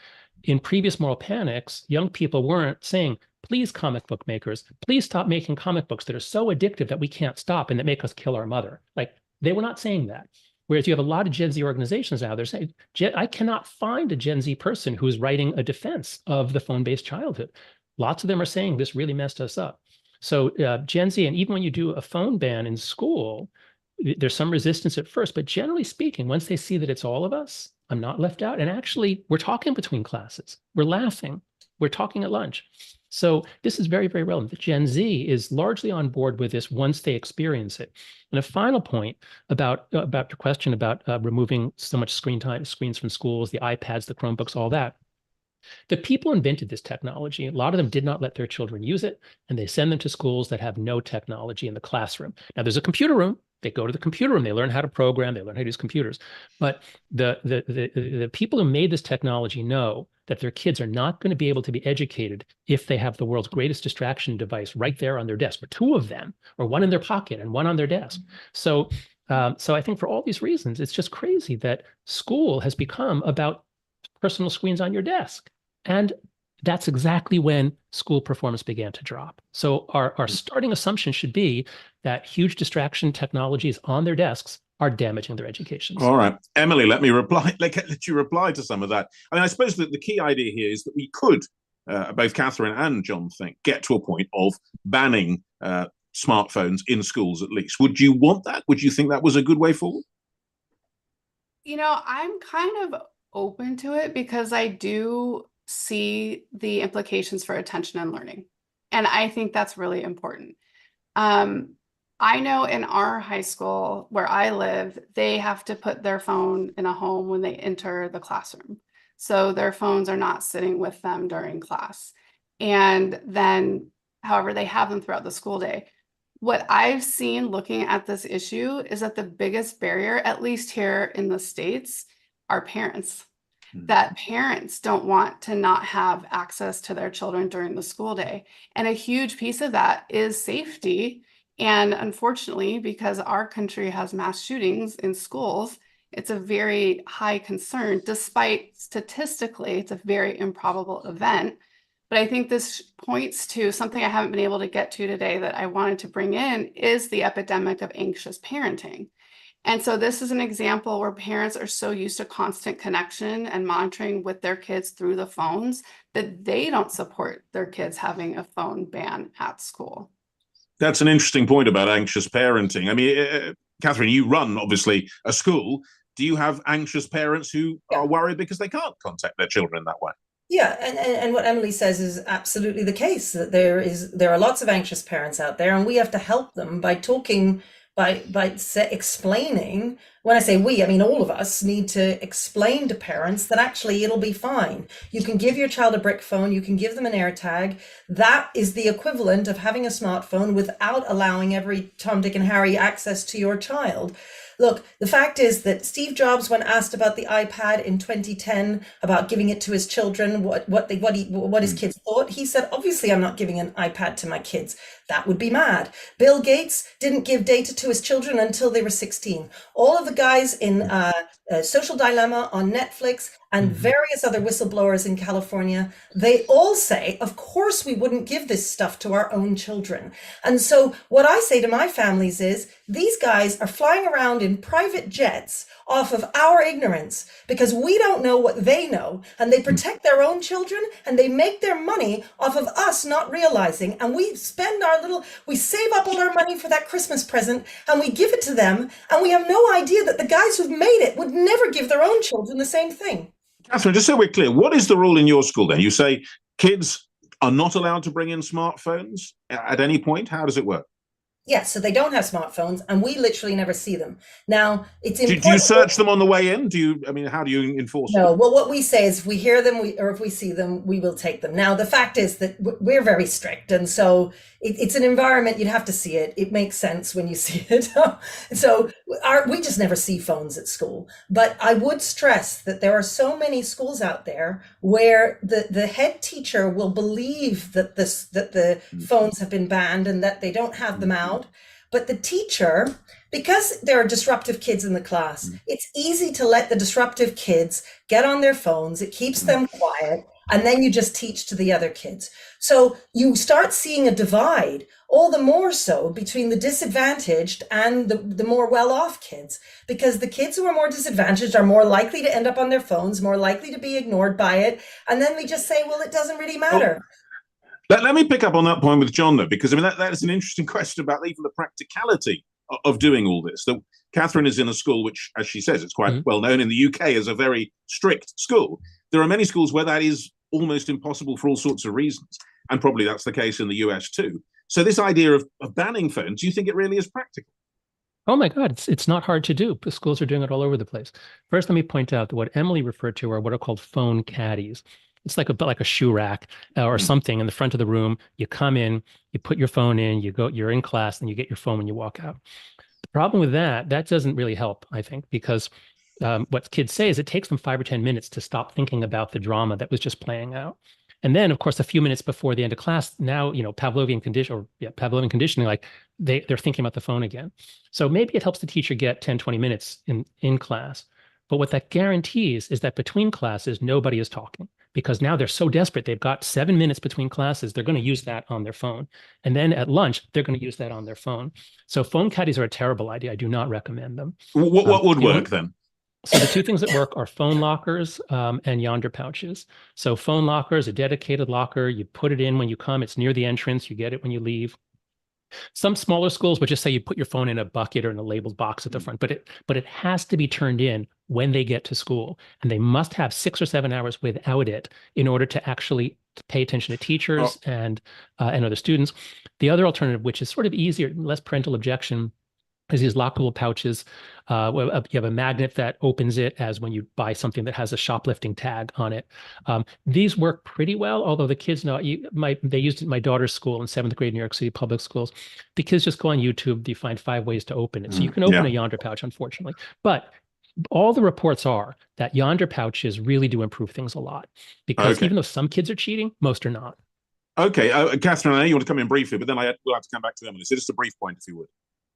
In previous moral panics, young people weren't saying, please, comic book makers, please stop making comic books that are so addictive that we can't stop and that make us kill our mother. Like, they were not saying that. Whereas you have a lot of Gen Z organizations now, they're saying, I cannot find a Gen Z person who's writing a defense of the phone-based childhood. Lots of them are saying this really messed us up. So Gen Z, and even when you do a phone ban in school, there's some resistance at first, but generally speaking, once they see that it's all of us, I'm not left out. And actually, we're talking between classes. We're laughing. We're talking at lunch. So this is very, very relevant. The Gen Z is largely on board with this once they experience it. And a final point about your question about removing so much screens from schools, the iPads, the Chromebooks, all that. The people who invented this technology, a lot of them did not let their children use it, and they send them to schools that have no technology in the classroom. Now, there's a computer room. They go to the computer room. They learn how to program. They learn how to use computers. But the people who made this technology know that their kids are not going to be able to be educated if they have the world's greatest distraction device right there on their desk, or two of them, or one in their pocket and one on their desk. So I think for all these reasons, it's just crazy that school has become about personal screens on your desk. And that's exactly when school performance began to drop. So our starting assumption should be that huge distraction technologies on their desks are damaging their educations. All right. Emily, let me reply. Let you reply to some of that. I mean, I suppose that the key idea here is that we could, both Katharine and John think, get to a point of banning smartphones in schools at least. Would you want that? Would you think that was a good way forward? I'm kind of open to it because I do see the implications for attention and learning. And I think that's really important. I know in our high school where I live, they have to put their phone in a home when they enter the classroom. So their phones are not sitting with them during class. And then, however, they have them throughout the school day. What I've seen looking at this issue is that the biggest barrier, at least here in the States, are parents. That parents don't want to not have access to their children during the school day. And a huge piece of that is safety. And unfortunately, because our country has mass shootings in schools, it's a very high concern, despite statistically, it's a very improbable event. But I think this points to something I haven't been able to get to today that I wanted to bring in is the epidemic of anxious parenting. And so this is an example where parents are so used to constant connection and monitoring with their kids through the phones that they don't support their kids having a phone ban at school. That's an interesting point about anxious parenting. I mean, Katharine, you run, obviously, a school. Do you have anxious parents who are worried because they can't contact their children that way? Yeah, and what Emily says is absolutely the case, that there are lots of anxious parents out there, and we have to help them by talking, by explaining. When I say we, I mean all of us need to explain to parents that actually it'll be fine. You can give your child a brick phone, you can give them an AirTag. That is the equivalent of having a smartphone without allowing every Tom, Dick, and Harry access to your child. Look, the fact is that Steve Jobs, when asked about the iPad in 2010, about giving it to his children, what his kids thought, he said, obviously, I'm not giving an iPad to my kids. That would be mad. Bill Gates didn't give data to his children until they were 16. All of the guys in Social Dilemma on Netflix and various other whistleblowers in California, they all say, of course, we wouldn't give this stuff to our own children. And so what I say to my families is, these guys are flying around in private jets off of our ignorance because we don't know what they know, and they protect their own children and they make their money off of us not realizing. And we save up all our money for that Christmas present and we give it to them, and we have no idea that the guys who've made it would never give their own children the same thing. Katharine, just so we're clear, what is the rule in your school then? You say kids are not allowed to bring in smartphones at any point. How does it work? Yeah, so they don't have smartphones, and we literally never see them. Now, it's important. Do you search them on the way in? How do you enforce it? No, well, what we say is if we hear them or if we see them, we will take them. Now, the fact is that we're very strict, and so it's an environment, you'd have to see it. It makes sense when you see it. So we just never see phones at school. But I would stress that there are so many schools out there where the head teacher will believe that the phones have been banned and that they don't have them out. But the teacher, because there are disruptive kids in the class, it's easy to let the disruptive kids get on their phones. It keeps them quiet. And then you just teach to the other kids. So you start seeing a divide, all the more so between the disadvantaged and the more well-off kids, because the kids who are more disadvantaged are more likely to end up on their phones, more likely to be ignored by it. And then we just say, well, it doesn't really matter. Let me pick up on that point with John, though, because that is an interesting question about even the practicality of doing all this. That Katharine is in a school which, as she says, it's quite well known in the UK as a very strict school. There are many schools where that is almost impossible for all sorts of reasons, and probably that's the case in the US too. So this idea of banning phones, do you think it really is practical? Oh my God, it's not hard to do. The schools are doing it all over the place. First, let me point out that what Emily referred to are what are called phone caddies. It's like a shoe rack or something in the front of the room. You come in, you put your phone in, you're in class, and you get your phone when you walk out. The problem with that doesn't really help, I think, because what kids say is it takes them 5 or 10 minutes to stop thinking about the drama that was just playing out. And then, of course, a few minutes before the end of class, now, Pavlovian conditioning, like they're thinking about the phone again. So maybe it helps the teacher get 10, 20 minutes in class. But what that guarantees is that between classes, nobody is talking, because now they're so desperate. They've got 7 minutes between classes. They're going to use that on their phone. And then at lunch, they're going to use that on their phone. So phone caddies are a terrible idea. I do not recommend them. What would work then? So the two things that work are phone lockers and yonder pouches. So phone lockers, a dedicated locker, you put it in when you come, it's near the entrance, you get it when you leave. Some smaller schools would just say you put your phone in a bucket or in a labeled box at the front, but it has to be turned in when they get to school, and they must have 6 or 7 hours without it in order to actually pay attention to teachers and other students. The other alternative, which is sort of easier, less parental objection, is these lockable pouches. You have a magnet that opens it as when you buy something that has a shoplifting tag on it. These work pretty well, although the kids know, they used it in my daughter's school in 7th grade New York City public schools. The kids just go on YouTube, you find 5 ways to open it. So you can open a yonder pouch, unfortunately. But all the reports are that yonder pouches really do improve things a lot, because even though some kids are cheating, most are not. Okay, Katharine, I know you want to come in briefly, but then we'll have to come back to Emily. So just a brief point, if you would.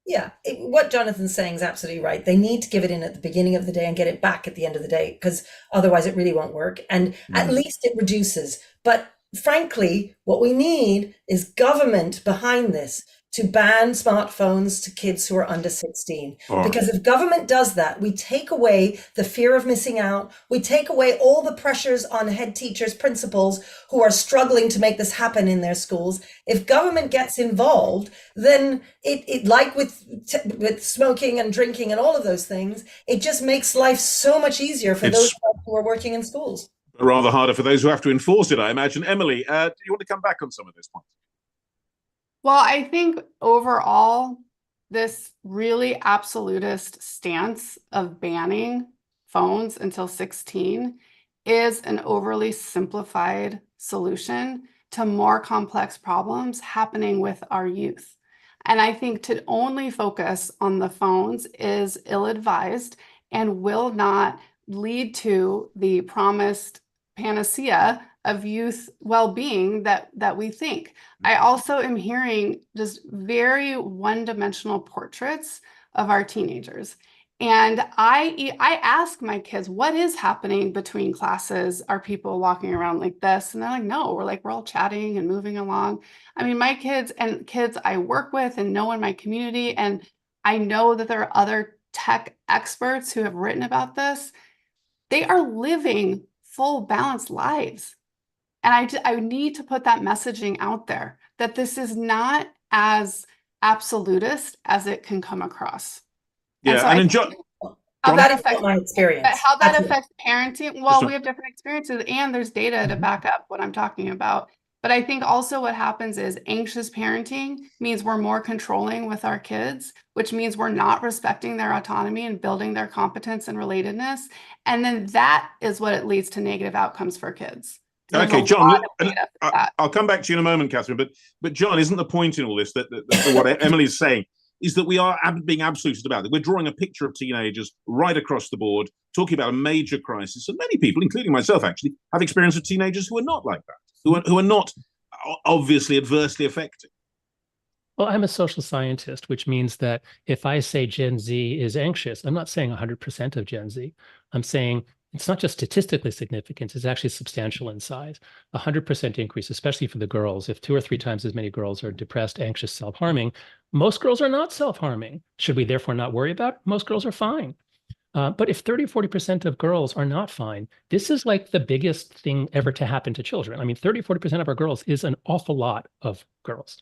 Yeah, what Jonathan's saying is absolutely right. They need to give it in at the beginning of the day and get it back at the end of the day, because otherwise it really won't work. And at least it reduces. But frankly, what we need is government behind this to ban smartphones to kids who are under 16. Because if government does that, we take away the fear of missing out. We take away all the pressures on head teachers, principals who are struggling to make this happen in their schools. If government gets involved, then it like with smoking and drinking and all of those things, it just makes life so much easier for those who are working in schools. Rather harder for those who have to enforce it, I imagine. Emily, do you want to come back on some of those points? Well, I think overall, this really absolutist stance of banning phones until 16 is an overly simplified solution to more complex problems happening with our youth. And I think to only focus on the phones is ill-advised and will not lead to the promised panacea of youth well-being that we think. I also am hearing just very one-dimensional portraits of our teenagers. And I ask my kids, what is happening between classes? Are people walking around like this? And they're like, no, we're all chatting and moving along. I mean, my kids and kids I work with and know in my community, and I know that there are other tech experts who have written about this. They are living full, balanced lives. And I need to put that messaging out there, that this is not as absolutist as it can come across. Yeah, and how that affects my experience. How that affects parenting. Well, we have different experiences, and there's data to back up what I'm talking about. But I think also what happens is anxious parenting means we're more controlling with our kids, which means we're not respecting their autonomy and building their competence and relatedness. And then that is what it leads to negative outcomes for kids. Okay, John, I'll come back to you in a moment, Katharine, but John, isn't the point in all this that what Emily's saying is that we are being absolutist about it? We're drawing a picture of teenagers right across the board, talking about a major crisis, and many people, including myself actually, have experience of teenagers who are not like that, who are not obviously adversely affected. Well, I'm a social scientist, which means that if I say Gen Z is anxious, I'm not saying 100% of Gen Z. I'm saying it's not just statistically significant, it's actually substantial in size. 100% increase, especially for the girls. If 2 or 3 times as many girls are depressed, anxious, self-harming, most girls are not self-harming. Should we therefore not worry about it? Most girls are fine. But if 30, 40% of girls are not fine, this is like the biggest thing ever to happen to children. I mean, 30, 40% of our girls is an awful lot of girls.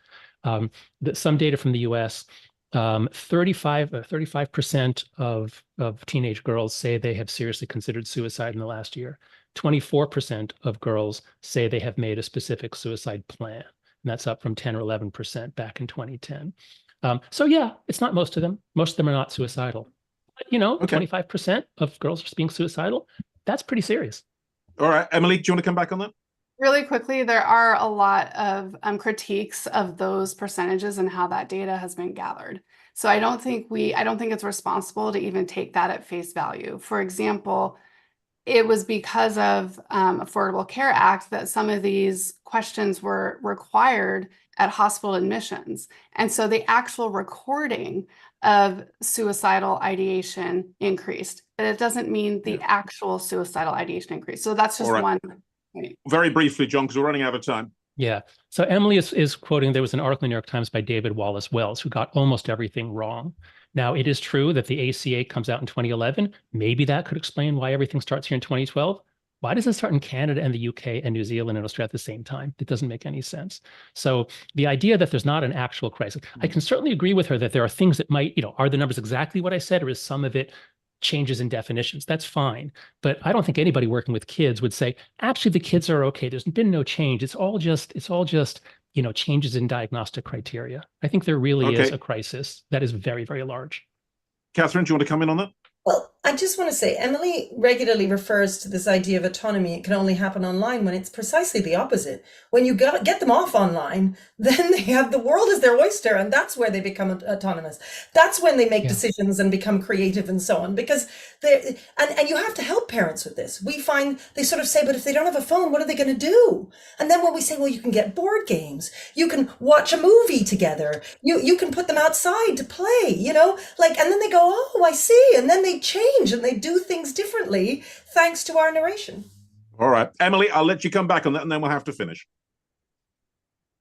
Some data from the US, 35% of teenage girls say they have seriously considered suicide in the last year. 24% of girls say they have made a specific suicide plan. And that's up from 10 or 11% back in 2010. So yeah, it's not most of them. Most of them are not suicidal. But, 25% of girls being suicidal, that's pretty serious. All right, Emily, do you want to come back on that? Really quickly, there are a lot of critiques of those percentages and how that data has been gathered. So I don't think it's responsible to even take that at face value. For example, it was because of Affordable Care Act that some of these questions were required at hospital admissions. And so the actual recording of suicidal ideation increased, but it doesn't mean the actual suicidal ideation increased. So that's just one. Very briefly, John, because we're running out of time. Yeah. So Emily is quoting, there was an article in the New York Times by David Wallace Wells, who got almost everything wrong. Now, it is true that the ACA comes out in 2011. Maybe that could explain why everything starts here in 2012. Why does it start in Canada and the UK and New Zealand and Australia at the same time? It doesn't make any sense. So the idea that there's not an actual crisis, I can certainly agree with her that there are things that might, are the numbers exactly what I said, or is some of it changes in definitions? That's fine. But I don't think anybody working with kids would say, actually, the kids are okay. There's been no change. It's all just, changes in diagnostic criteria. I think there really is a crisis that is very, very large. Katharine, do you want to come in on that? Well, I just want to say, Emily regularly refers to this idea of autonomy. It can only happen online, when it's precisely the opposite. When you get them off online, then they have the world as their oyster, and that's where they become autonomous. That's when they make decisions and become creative and so on, because and you have to help parents with this. We find they sort of say, but if they don't have a phone, what are they going to do? And then when we say, well, you can get board games, you can watch a movie together, you can put them outside to play, and then they go, oh, I see. And then they change and they do things differently thanks to our narration. All right, Emily, I'll let you come back on that and then we'll have to finish.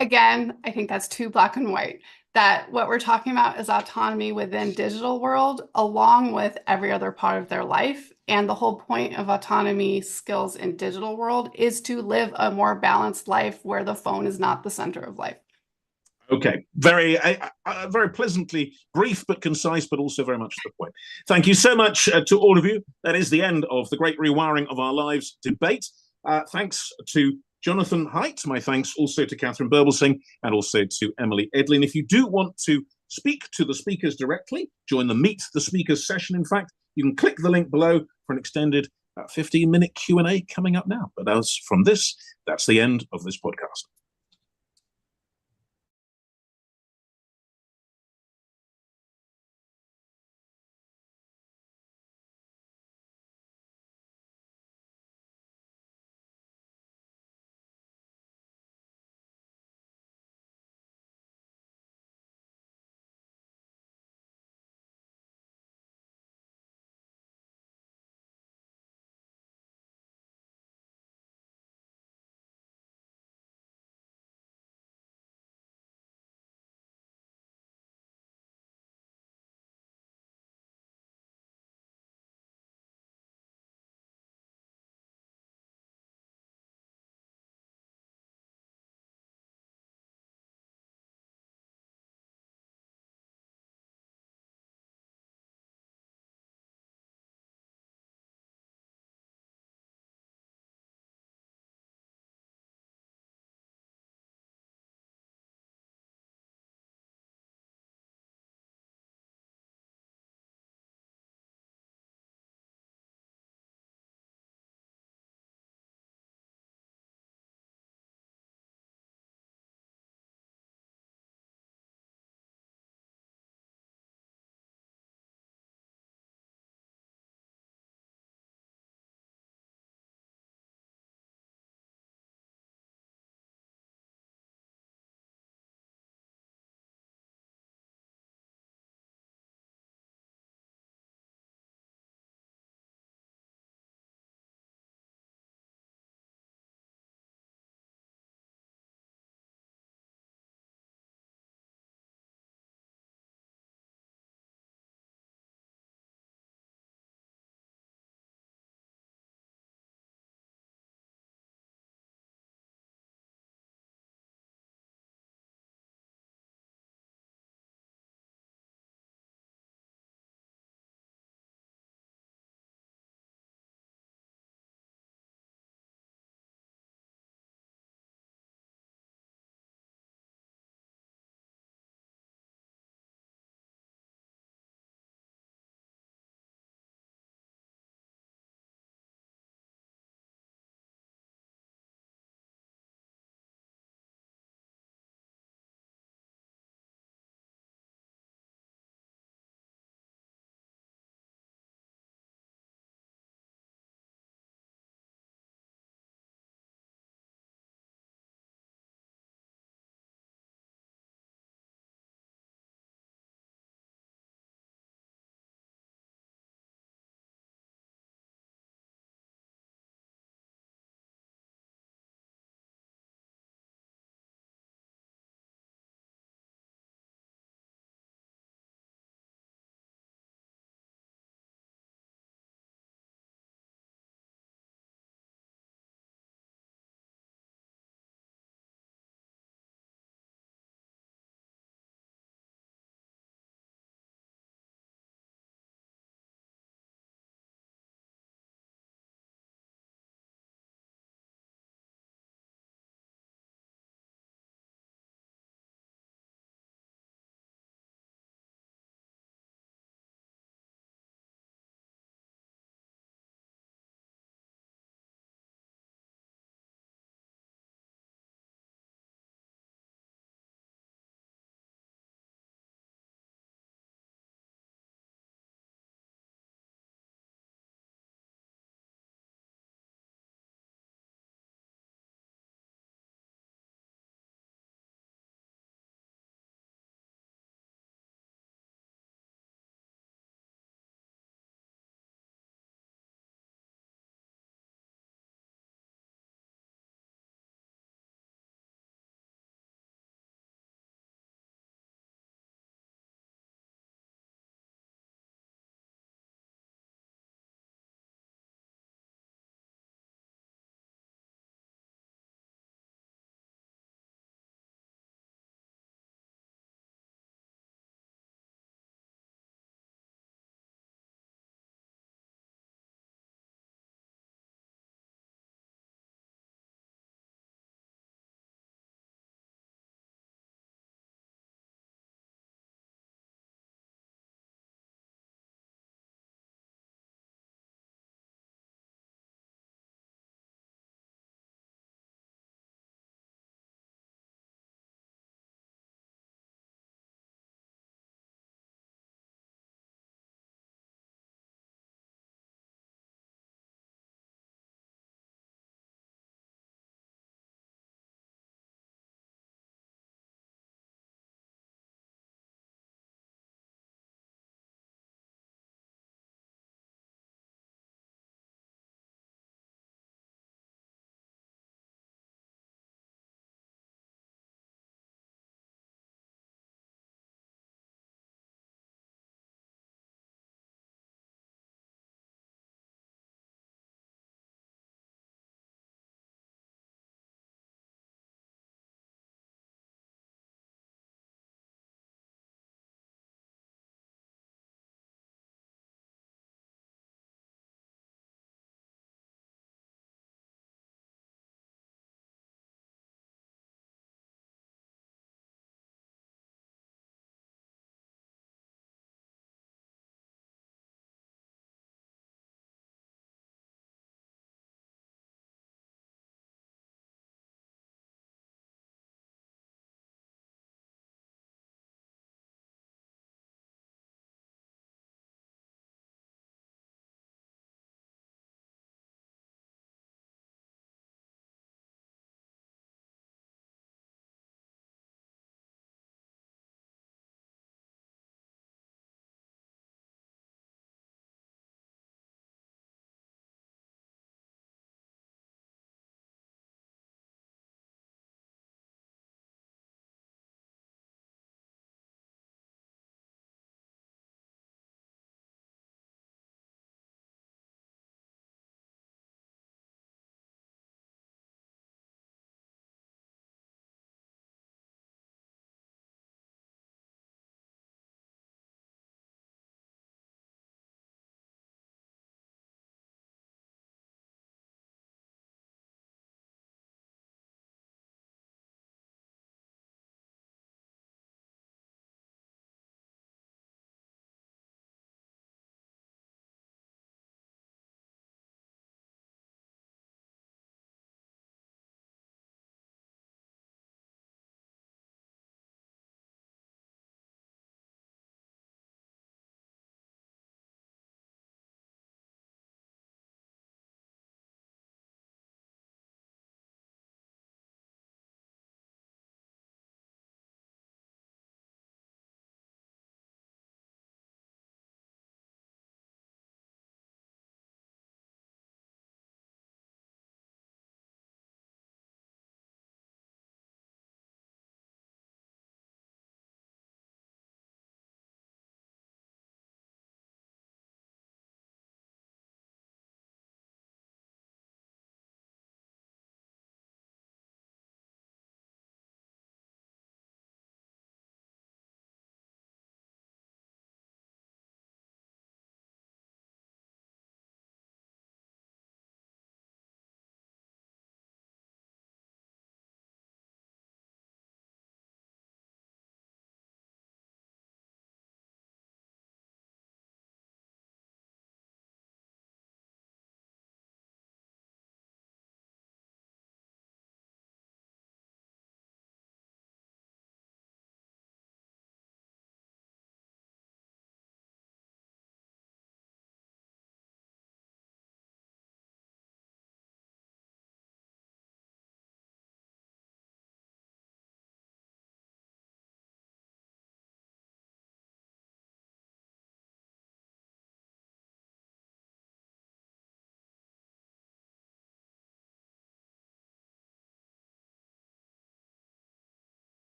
again, I think that's too black and white. That what we're talking about is autonomy within digital world, along with every other part of their life. And the whole point of autonomy skills in digital world is to live a more balanced life where the phone is not the center of life. Okay, very very pleasantly brief but concise, but also very much to the point. Thank you so much to all of you. That is the end of the Great Rewiring of Our Lives debate. Thanks to Jonathan Haidt. My thanks also to Katharine Birbalsingh and also to Emily Edlynn. If you do want to speak to the speakers directly, join the Meet the Speakers session, in fact, you can click the link below for an extended 15-minute Q&A coming up now. But as from this, that's the end of this podcast.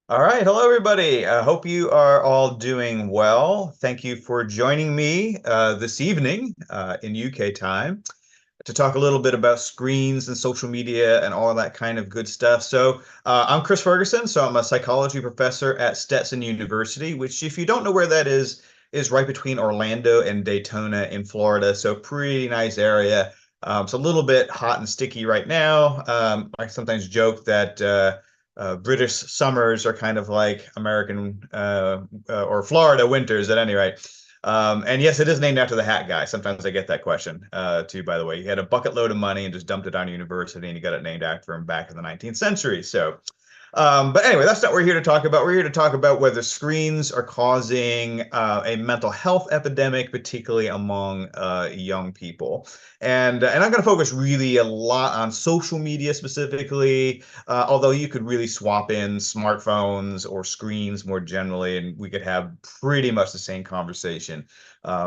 All right. Hello, everybody. I hope you are all doing well. Thank you for joining me this evening in UK time to talk a little bit about screens and social media and all that kind of good stuff. So I'm Chris Ferguson. So I'm a psychology professor at Stetson University, which, if you don't know where that is right between Orlando and Daytona in Florida. So pretty nice area. It's a little bit hot and sticky right now. I sometimes joke that British summers are kind of like American or Florida winters at any rate. And yes, it is named after the hat guy. Sometimes I get that question too, by the way. He had a bucket load of money and just dumped it on a university, and he got it named after him back in the 19th century. So but anyway, that's not what we're here to talk about. We're here to talk about whether screens are causing a mental health epidemic, particularly among young people. And I'm going to focus really a lot on social media specifically, although you could really swap in smartphones or screens more generally, and we could have pretty much the same conversation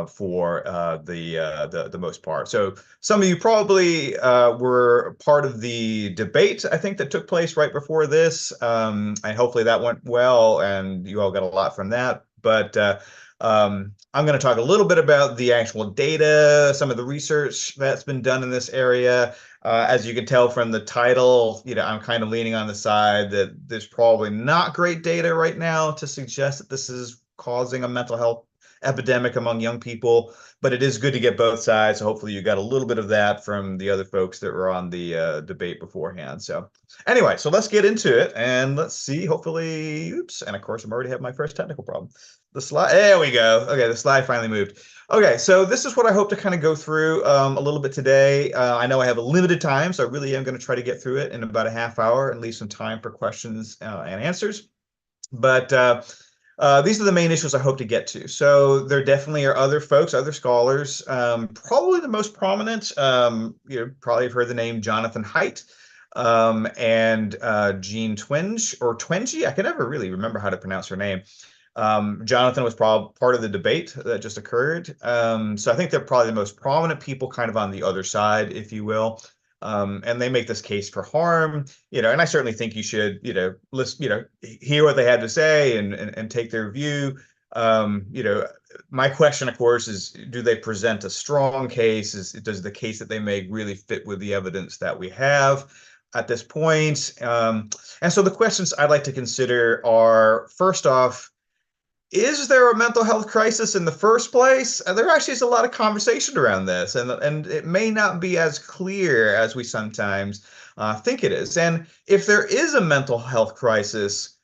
for the most part. So some of you probably were part of the debate, I think, that took place right before this. And hopefully that went well and you all got a lot from that. But I'm going to talk a little bit about the actual data, some of the research that's been done in this area. As you can tell from the title, I'm kind of leaning on the side that there's probably not great data right now to suggest that this is causing a mental health epidemic among young people, but it is good to get both sides. So hopefully you got a little bit of that from the other folks that were on the debate beforehand. So anyway, so let's get into it and let's see, hopefully, oops. And of course, I'm already having my first technical problem. The slide, there we go. Okay, the slide finally moved. Okay, so this is what I hope to kind of go through a little bit today. I know I have a limited time, so I really am going to try to get through it in about a half hour and leave some time for questions and answers. But these are the main issues I hope to get to. So there definitely are other folks, other scholars. Probably the most prominent, you probably have heard the name Jonathan Haidt and Jean Twenge or Twenge. I can never really remember how to pronounce her name. Jonathan was probably part of the debate that just occurred. So I think they're probably the most prominent people kind of on the other side, if you will. And they make this case for harm, and I certainly think you should, listen, hear what they had to say and take their view. My question, of course, is, do they present a strong case? Does the case that they make really fit with the evidence that we have at this point? And so the questions I'd like to consider are, first off, is there a mental health crisis in the first place? There actually is a lot of conversation around this, and it may not be as clear as we sometimes think it is. And if there is a mental health crisis,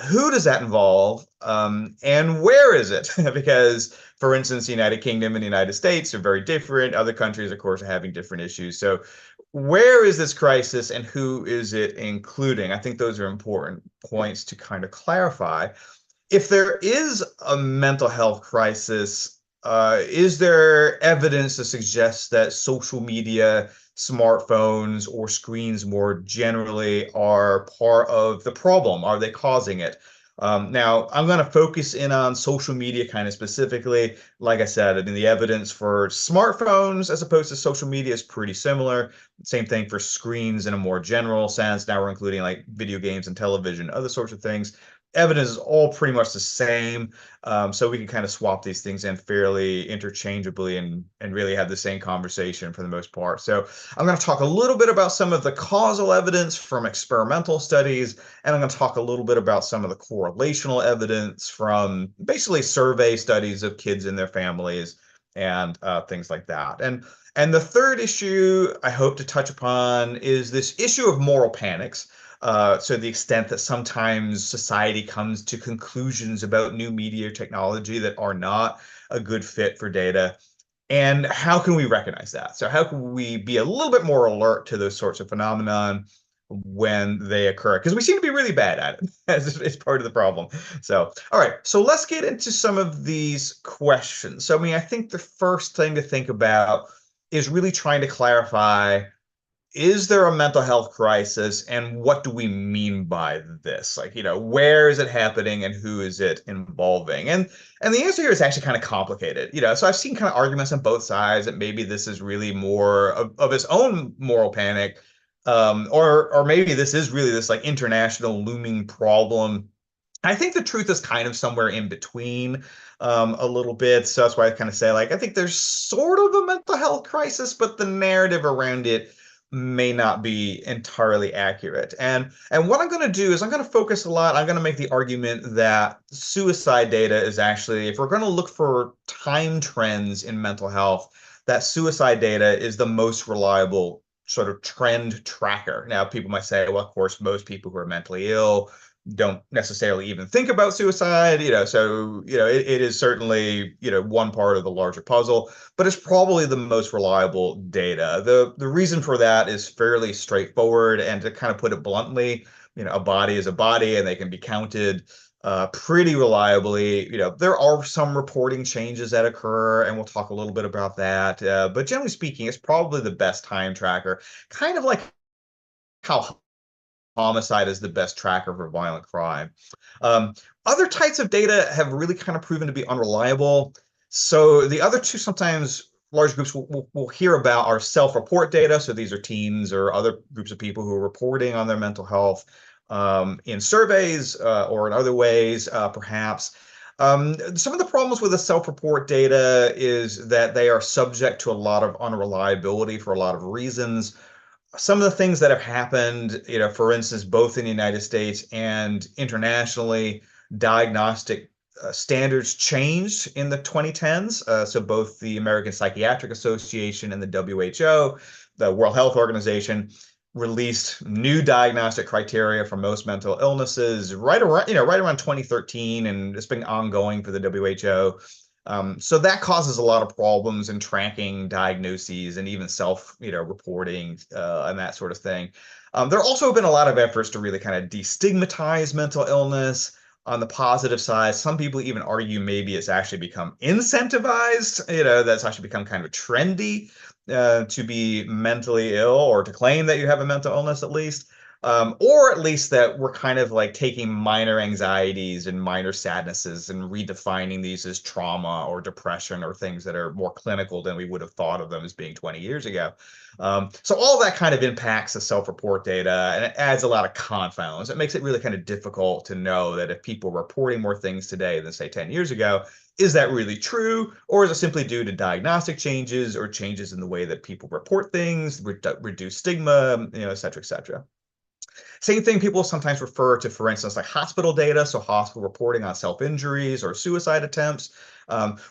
who does that involve, and where is it? Because, for instance, the United Kingdom and the United States are very different. Other countries, of course, are having different issues. So where is this crisis and who is it including? I think those are important points to kind of clarify. If there is a mental health crisis, is there evidence to suggest that social media, smartphones, or screens more generally are part of the problem? Are they causing it? Now, I'm going to focus in on social media kind of specifically. Like I said, I mean, the evidence for smartphones as opposed to social media is pretty similar. Same thing for screens in a more general sense. Now we're including like video games and television, other sorts of things. Evidence is all pretty much the same. So we can kind of swap these things in fairly interchangeably and really have the same conversation for the most part. So I'm going to talk a little bit about some of the causal evidence from experimental studies, and I'm going to talk a little bit about some of the correlational evidence from basically survey studies of kids and their families and things like that. And the third issue I hope to touch upon is this issue of moral panics. So the extent that sometimes society comes to conclusions about new media technology that are not a good fit for data. And how can we recognize that? So how can we be a little bit more alert to those sorts of phenomenon when they occur? Because we seem to be really bad at it as part of the problem. So, all right, so let's get into some of these questions. So, I mean, I think the first thing to think about is really trying to clarify, is there a mental health crisis, and what do we mean by this? Like, where is it happening and who is it involving? And the answer here is actually kind of complicated. So I've seen kind of arguments on both sides that maybe this is really more of its own moral panic, or maybe this is really this like international looming problem I think the truth is kind of somewhere in between, a little bit. So that's why I kind of say, like, I think there's sort of a mental health crisis, but the narrative around it may not be entirely accurate. And what I'm going to do is I'm going to focus a lot. I'm going to make the argument that suicide data is actually, if we're going to look for time trends in mental health, that suicide data is the most reliable sort of trend tracker. Now, people might say, well, of course, most people who are mentally ill don't necessarily even think about suicide, so, it is certainly, one part of the larger puzzle, but it's probably the most reliable data. The reason for that is fairly straightforward, and to kind of put it bluntly, a body is a body and they can be counted pretty reliably. There are some reporting changes that occur, and we'll talk a little bit about that. But generally speaking, it's probably the best time tracker, kind of like how homicide is the best tracker for violent crime. Other types of data have really kind of proven to be unreliable. So the other two sometimes large groups will hear about are self-report data. So these are teens or other groups of people who are reporting on their mental health in surveys or in other ways, perhaps. Some of the problems with the self-report data is that they are subject to a lot of unreliability for a lot of reasons. Some of the things that have happened, for instance, both in the United States and internationally, diagnostic standards changed in the 2010s. So both the American Psychiatric Association and the WHO, the World Health Organization, released new diagnostic criteria for most mental illnesses right around 2013, and it's been ongoing for the WHO. So that causes a lot of problems in tracking diagnoses and even self-reporting and that sort of thing. There have also been a lot of efforts to really kind of destigmatize mental illness. On the positive side, some people even argue maybe it's actually become incentivized, that's actually become kind of trendy to be mentally ill, or to claim that you have a mental illness at least. Or at least that we're kind of like taking minor anxieties and minor sadnesses and redefining these as trauma or depression or things that are more clinical than we would have thought of them as being 20 years ago. So all that kind of impacts the self-report data, and it adds a lot of confounds. It makes it really kind of difficult to know that if people are reporting more things today than, say, 10 years ago, is that really true? Or is it simply due to diagnostic changes or changes in the way that people report things, reduce stigma, et cetera, et cetera. Same thing people sometimes refer to, for instance, like hospital data, so hospital reporting on self-injuries or suicide attempts.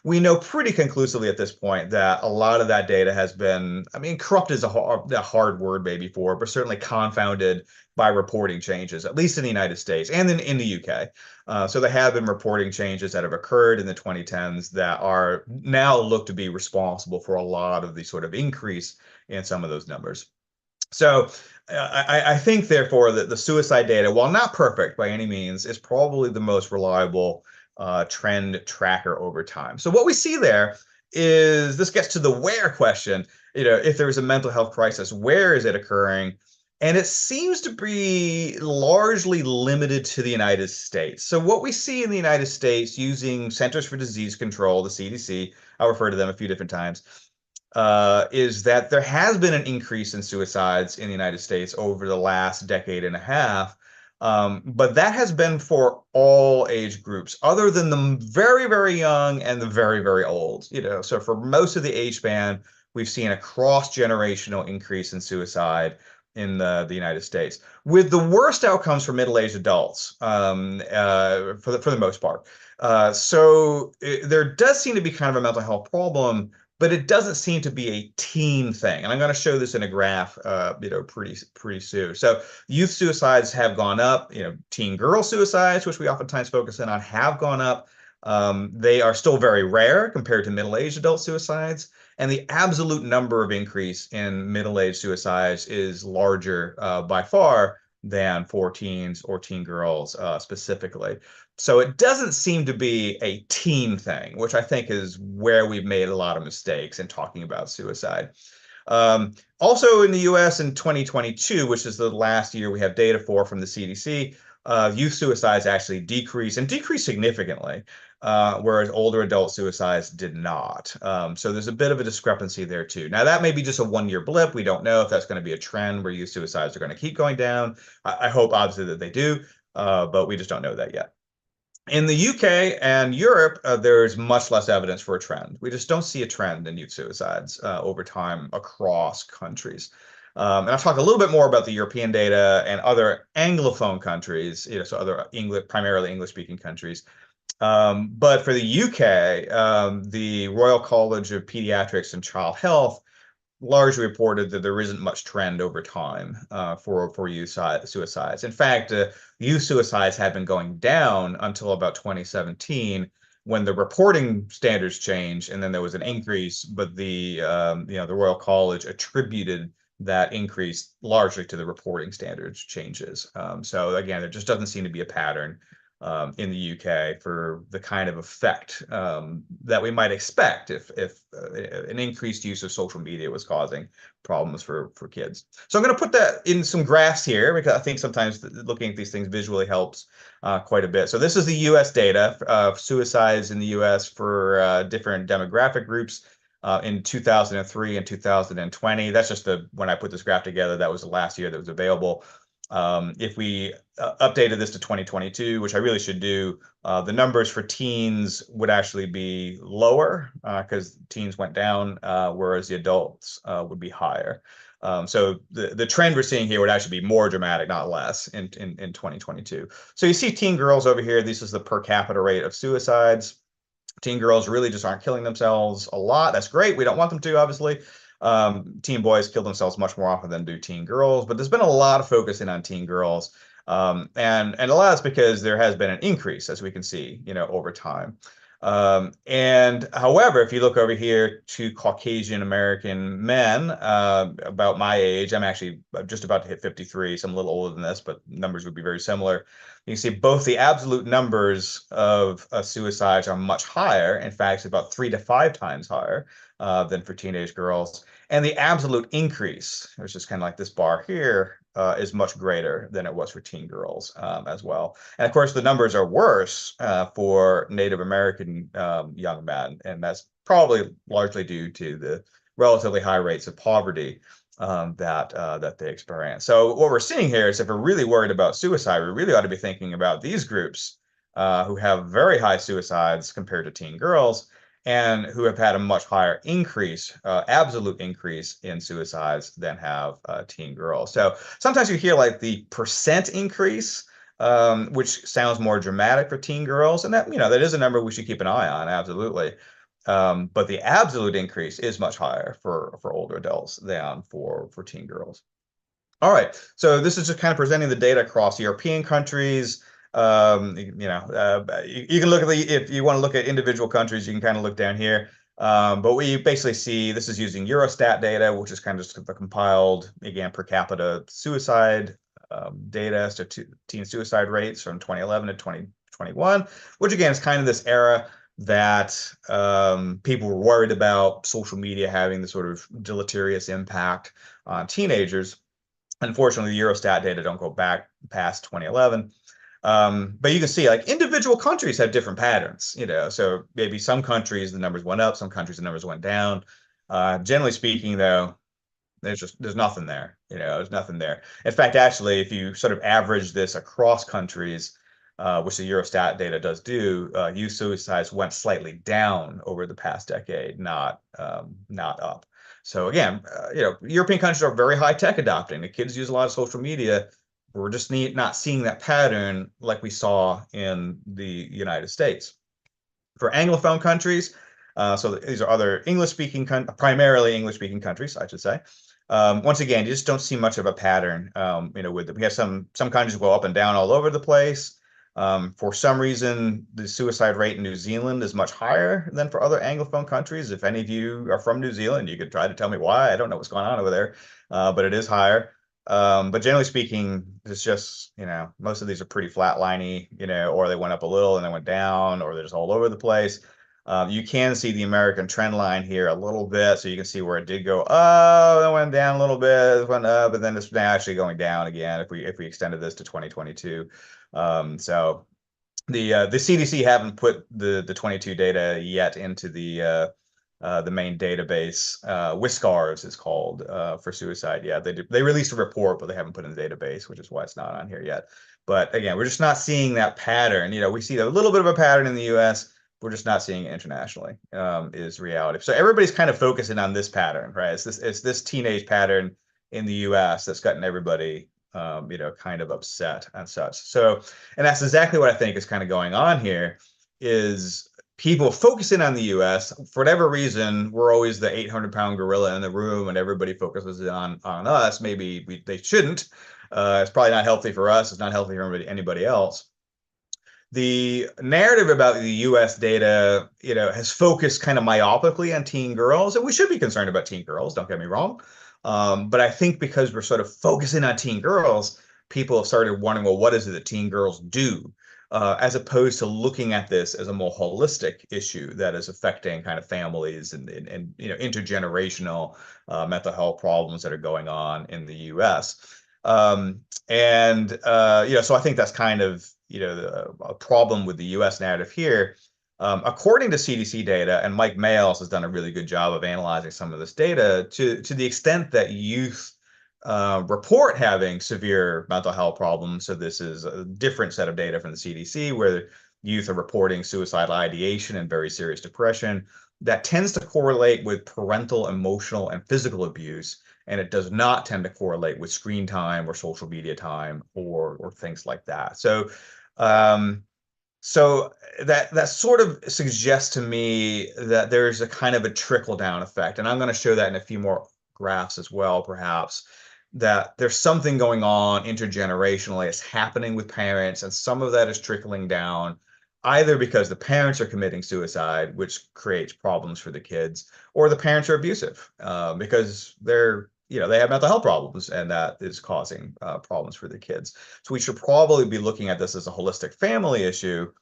We know pretty conclusively at this point that a lot of that data has been, corrupt is a hard word maybe for it, but certainly confounded by reporting changes, at least in the United States and in the UK. So there have been reporting changes that have occurred in the 2010s that are now looked to be responsible for a lot of the sort of increase in some of those numbers. So I think, therefore, that the suicide data, while not perfect by any means, is probably the most reliable trend tracker over time. So what we see there is, this gets to the where question. If there's a mental health crisis, where is it occurring? And it seems to be largely limited to the United States. So what we see in the United States, using Centers for Disease Control, the CDC, I'll refer to them a few different times, is that there has been an increase in suicides in the United States over the last decade and a half. But that has been for all age groups, other than the very, very young and the very, very old. So for most of the age span, we've seen a cross-generational increase in suicide in the United States, with the worst outcomes for middle-aged adults, for the most part. So there does seem to be kind of a mental health problem, but it doesn't seem to be a teen thing. And I'm going to show this in a graph, pretty soon. So youth suicides have gone up. Teen girl suicides, which we oftentimes focus in on, have gone up. They are still very rare compared to middle-aged adult suicides. And the absolute number of increase in middle-aged suicides is larger by far than for teens or teen girls specifically. So it doesn't seem to be a teen thing, which I think is where we've made a lot of mistakes in talking about suicide. Also in the US in 2022, which is the last year we have data for from the CDC, youth suicides actually decreased, and decreased significantly, whereas older adult suicides did not. So there's a bit of a discrepancy there too. Now that may be just a one-year blip. We don't know if that's going to be a trend where youth suicides are going to keep going down. I hope obviously that they do, but we just don't know that yet. In the UK and Europe, there's much less evidence for a trend. We just don't see a trend in youth suicides over time across countries. And I'll talk a little bit more about the European data and other Anglophone countries, so other primarily English-speaking countries. But for the UK, the Royal College of Pediatrics and Child Health largely reported that there isn't much trend over time for youth suicides. In fact, youth suicides had been going down until about 2017, when the reporting standards changed, and then there was an increase. But the Royal College attributed that increase largely to the reporting standards changes. So again, there just doesn't seem to be a pattern in the UK for the kind of effect that we might expect if an increased use of social media was causing problems for kids. So I'm going to put that in some graphs here, because I think sometimes looking at these things visually helps quite a bit. So this is the US data of suicides in the US for different demographic groups in 2003 and 2020. That's just when I put this graph together, that was the last year that was available. If we updated this to 2022, which I really should do, the numbers for teens would actually be lower because teens went down, whereas the adults would be higher. So the trend we're seeing here would actually be more dramatic, not less, in 2022. So you see teen girls over here. This is the per capita rate of suicides. Teen girls really just aren't killing themselves a lot. That's great. We don't want them to, obviously. Teen boys kill themselves much more often than do teen girls, but there's been a lot of focusing on teen girls. And a lot is because there has been an increase, as we can see, over time. And however, if you look over here to Caucasian American men about my age, I'm actually just about to hit 53, so I'm a little older than this, but numbers would be very similar. You can see both the absolute numbers of suicides are much higher. In fact, it's about 3 to 5 times higher than for teenage girls. And the absolute increase, which is kind of like this bar here, is much greater than it was for teen girls as well. And of course, the numbers are worse for Native American young men, and that's probably largely due to the relatively high rates of poverty that they experience. So what we're seeing here is, if we're really worried about suicide, we really ought to be thinking about these groups who have very high suicides compared to teen girls, and who have had a much higher increase, absolute increase in suicides than have teen girls. So sometimes you hear like the percent increase, which sounds more dramatic for teen girls, and that is a number we should keep an eye on, absolutely. But the absolute increase is much higher for older adults than for teen girls. All right, so this is just kind of presenting the data across European countries. You can look at if you want to look at individual countries, you can kind of look down here. But we basically see, this is using Eurostat data, which is kind of just the compiled, again, per capita suicide data, so teen suicide rates from 2011 to 2021, which again is kind of this era that people were worried about social media having the sort of deleterious impact on teenagers. Unfortunately, the Eurostat data don't go back past 2011. But you can see, like, individual countries have different patterns, so maybe some countries the numbers went up, some countries the numbers went down. Generally speaking, though, there's nothing there, there's nothing there. In fact, actually, if you sort of average this across countries, which the Eurostat data does do, youth suicides went slightly down over the past decade, not up. So again, European countries are very high tech adopting. The kids use a lot of social media. We're just not seeing that pattern like we saw in the United States. For Anglophone countries, so these are other English-speaking, primarily English-speaking countries, I should say. Once again, you just don't see much of a pattern. With them. We have some countries go up and down all over the place. For some reason, the suicide rate in New Zealand is much higher than for other Anglophone countries. If any of you are from New Zealand, you could try to tell me why. I don't know what's going on over there, but it is higher. But generally speaking, it's just, most of these are pretty flatliney, or they went up a little and they went down, or they're just all over the place. You can see the American trend line here a little bit, so you can see where it did go up, it went down a little bit, it went up, and then it's now actually going down again if we extended this to 2022. So the CDC haven't put the 22 data yet into the the main database. WISCARS is called for suicide. Yeah, they released a report, but they haven't put in the database, which is why it's not on here yet. But again, we're just not seeing that pattern. We see a little bit of a pattern in the U.S. We're just not seeing it internationally, is reality. So everybody's kind of focusing on this pattern, right? It's this teenage pattern in the U.S. that's gotten everybody, kind of upset and such. So, and that's exactly what I think is kind of going on here, is people focusing on the U.S. For whatever reason, we're always the 800-pound gorilla in the room, and everybody focuses on us. Maybe they shouldn't. It's probably not healthy for us. It's not healthy for anybody else. The narrative about the U.S. data, has focused kind of myopically on teen girls, and we should be concerned about teen girls. Don't get me wrong. But I think because we're sort of focusing on teen girls, people have started wondering, well, what is it that teen girls do? As opposed to looking at this as a more holistic issue that is affecting kind of families and intergenerational mental health problems that are going on in the U.S. So I think that's kind of a problem with the U.S. narrative here. According to CDC data, and Mike Mayles has done a really good job of analyzing some of this data, to the extent that youth report having severe mental health problems. So this is a different set of data from the CDC, where youth are reporting suicidal ideation and very serious depression. That tends to correlate with parental, emotional, and physical abuse, and it does not tend to correlate with screen time or social media time or things like that. So that sort of suggests to me that there's a kind of a trickle-down effect, and I'm going to show that in a few more graphs as well, perhaps, that there's something going on intergenerationally. It's happening with parents, and some of that is trickling down, either because the parents are committing suicide, which creates problems for the kids, or the parents are abusive because they have mental health problems, and that is causing problems for the kids. So we should probably be looking at this as a holistic family issue,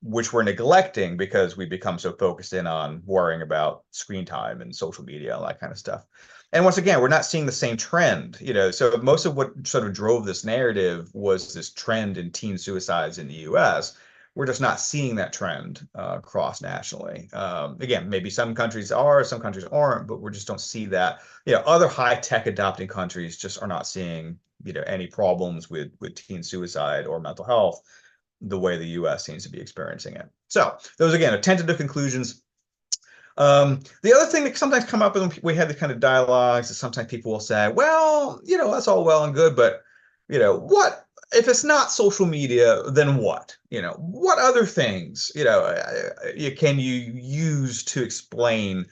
which we're neglecting because we become so focused in on worrying about screen time and social media and that kind of stuff. And once again, we're not seeing the same trend. So most of what sort of drove this narrative was this trend in teen suicides in the US. We're just not seeing that trend cross nationally. Again, maybe some countries are, some countries aren't, but we just don't see that. Other high-tech adopting countries just are not seeing, any problems with teen suicide or mental health the way the U.S. seems to be experiencing it. So those, again, are tentative conclusions. The other thing that sometimes come up when we have the kind of dialogues is sometimes people will say, well, that's all well and good, but, what? If it's not social media, then what? What other things, can you use to explain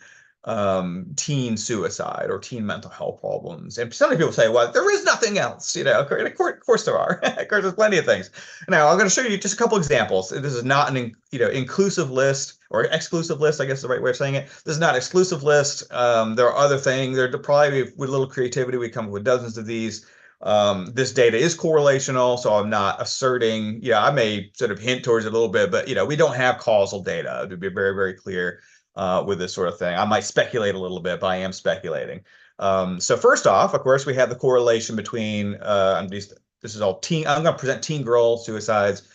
teen suicide or teen mental health problems? And some people say, well, there is nothing else. Of course there are. Of course, there's plenty of things. Now, I'm going to show you just a couple examples. This is not an inclusive list or exclusive list, I guess is the right way of saying it. This is not an exclusive list. There are other things. There probably, with a little creativity, we come up with dozens of these. This data is correlational, so I'm not asserting, I may sort of hint towards it a little bit, but, we don't have causal data, to be very, very clear with this sort of thing. I might speculate a little bit, but I am speculating. So first off, of course, we have the correlation between, this is all teen, I'm going to present teen girl suicides.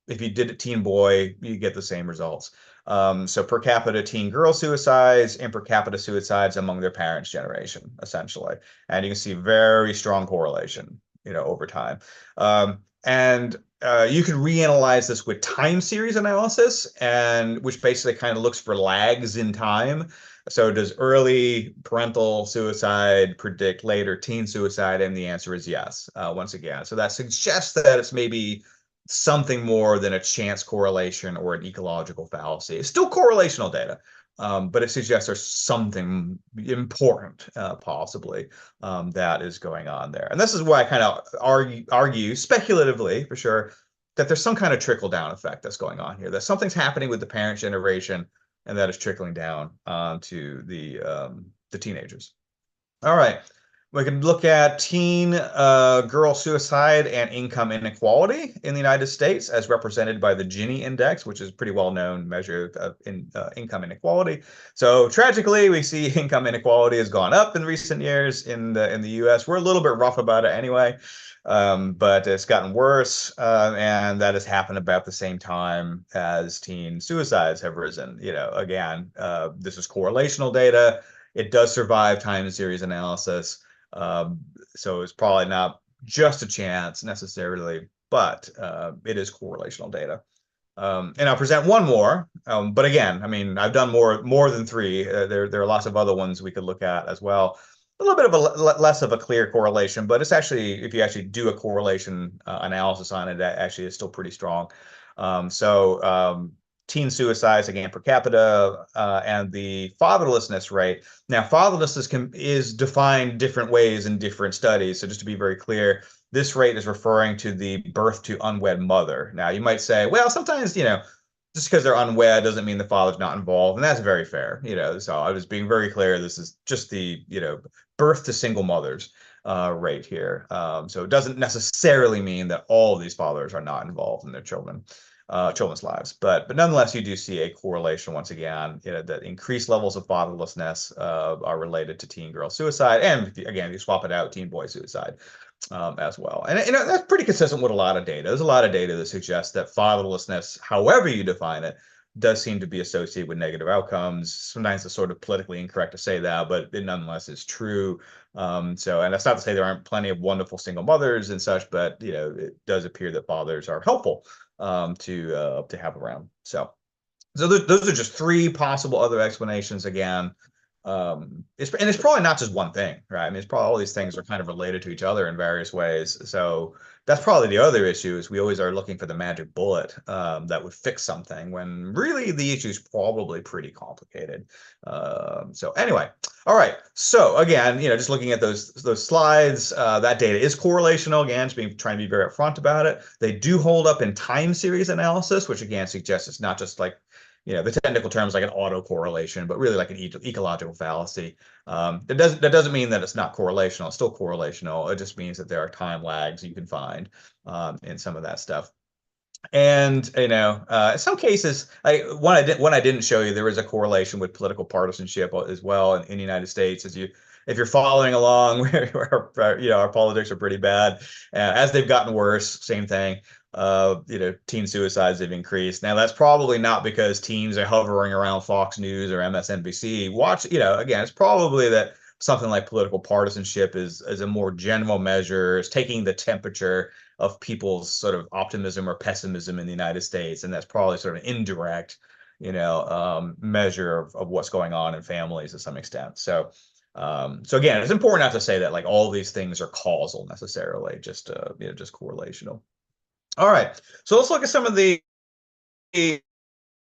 If you did a teen boy, you get the same results. So per capita teen girl suicides and per capita suicides among their parents' generation, essentially. And you can see very strong correlation, over time. You can reanalyze this with time series analysis, and which basically kind of looks for lags in time. So does early parental suicide predict later teen suicide? And the answer is yes, once again. So that suggests that it's maybe something more than a chance correlation or an ecological fallacy. It's still correlational data, but it suggests there's something important, possibly, that is going on there. And this is why I kind of argue speculatively, for sure, that there's some kind of trickle-down effect that's going on here, that something's happening with the parent generation, and that is trickling down onto the teenagers. All right. We can look at teen girl suicide and income inequality in the United States as represented by the Gini index, which is a pretty well-known measure of income inequality. So tragically, we see income inequality has gone up in recent years in the US. We're a little bit rough about it anyway, but it's gotten worse, and that has happened about the same time as teen suicides have risen. Again, this is correlational data. It does survive time series analysis. So it's probably not just a chance necessarily, but it is correlational data. And I'll present one more, but again, I mean, I've done more than three. There are lots of other ones we could look at as well. A little bit of a less of a clear correlation, but it's actually, if you actually do a correlation analysis on it, that actually is still pretty strong. Teen suicides, again, per capita, and the fatherlessness rate. Now, fatherlessness is defined different ways in different studies. So just to be very clear, this rate is referring to the birth to unwed mother. Now, you might say, well, sometimes, just because they're unwed doesn't mean the father's not involved. And that's very fair. So I was being very clear. This is just the, birth to single mothers rate here. So it doesn't necessarily mean that all of these fathers are not involved in their children's lives, but nonetheless, you do see a correlation once again, that increased levels of fatherlessness are related to teen girl suicide, and again, if you swap it out, teen boy suicide as well. And that's pretty consistent with a lot of data. There's a lot of data that suggests that fatherlessness, however you define it, does seem to be associated with negative outcomes. Sometimes it's sort of politically incorrect to say that, but it nonetheless is true. And that's not to say there aren't plenty of wonderful single mothers and such, but it does appear that fathers are helpful to have around. So those are just three possible other explanations. Again, it's probably not just one thing, right? I mean, it's probably all these things are kind of related to each other in various ways. So that's probably the other issue, is we always are looking for the magic bullet that would fix something, when really the issue is probably pretty complicated. So anyway, all right. So again, just looking at those slides, that data is correlational. Again, just trying to be very upfront about it. They do hold up in time series analysis, which again suggests it's not just like, the technical term is like an autocorrelation, but really like an ecological fallacy. That doesn't mean that it's not correlational. It's still correlational. It just means that there are time lags you can find in some of that stuff. And in some cases, one I didn't show you, there is a correlation with political partisanship as well in the United States. If you're following along, our politics are pretty bad. As they've gotten worse, same thing. Teen suicides have increased. Now, that's probably not because teens are hovering around Fox News or MSNBC. Again, it's probably that something like political partisanship is a more general measure, is taking the temperature of people's sort of optimism or pessimism in the United States, and that's probably sort of an indirect, measure of what's going on in families to some extent. So again, it's important not to say that like all these things are causal necessarily, just correlational. All right, so let's look at some of the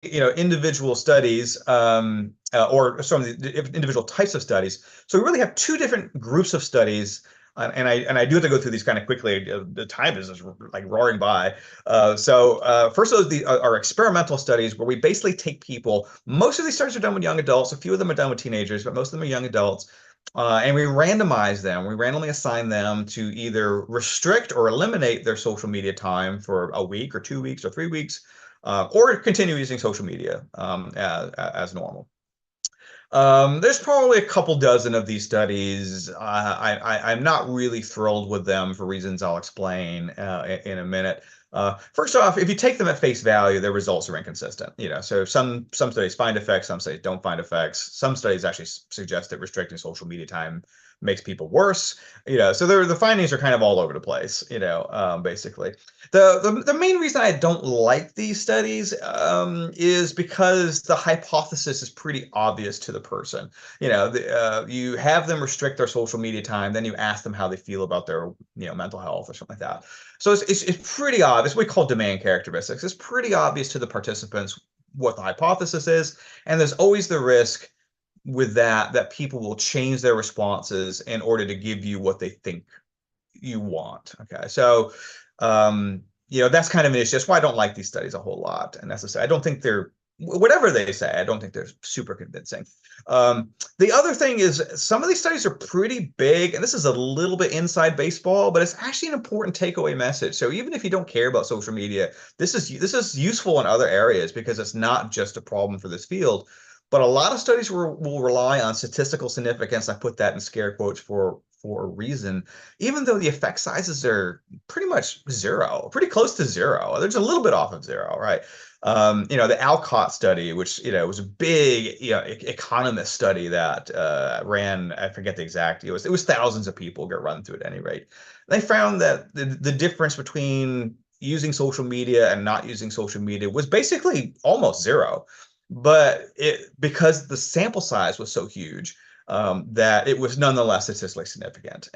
individual studies or some of the individual types of studies. So we really have two different groups of studies, and I do have to go through these kind of quickly. The time is just like roaring by. First of those are experimental studies where we basically take people. Most of these studies are done with young adults. A few of them are done with teenagers, but most of them are young adults. And we randomize them. We randomly assign them to either restrict or eliminate their social media time for a week or 2 weeks or 3 weeks, or continue using social media as normal. There's probably a couple dozen of these studies. I'm not really thrilled with them for reasons I'll explain in a minute. First off, if you take them at face value, their results are inconsistent. So some studies find effects, some studies don't find effects. Some studies actually suggest that restricting social media time makes people worse. So the findings are kind of all over the place. Basically, the main reason I don't like these studies is because the hypothesis is pretty obvious to the person. You have them restrict their social media time, then you ask them how they feel about their mental health or something like that. So it's pretty obvious. We call demand characteristics. It's pretty obvious to the participants what the hypothesis is, and there's always the risk with that people will change their responses in order to give you what they think you want. Okay, so that's kind of an issue. That's why I don't like these studies a whole lot. And necessarily, I don't think they're whatever they say. I don't think they're super convincing. The other thing is some of these studies are pretty big, and this is a little bit inside baseball, but it's actually an important takeaway message. So even if you don't care about social media, this is useful in other areas because it's not just a problem for this field. But a lot of studies will rely on statistical significance. I put that in scare quotes for a reason, even though the effect sizes are pretty much zero, pretty close to zero. There's a little bit off of zero, right? The Alcott study, which was a big economist study that ran, I forget the exact, it was thousands of people get run through at any rate. They found that the difference between using social media and not using social media was basically almost zero. But because the sample size was so huge, that it was nonetheless statistically significant.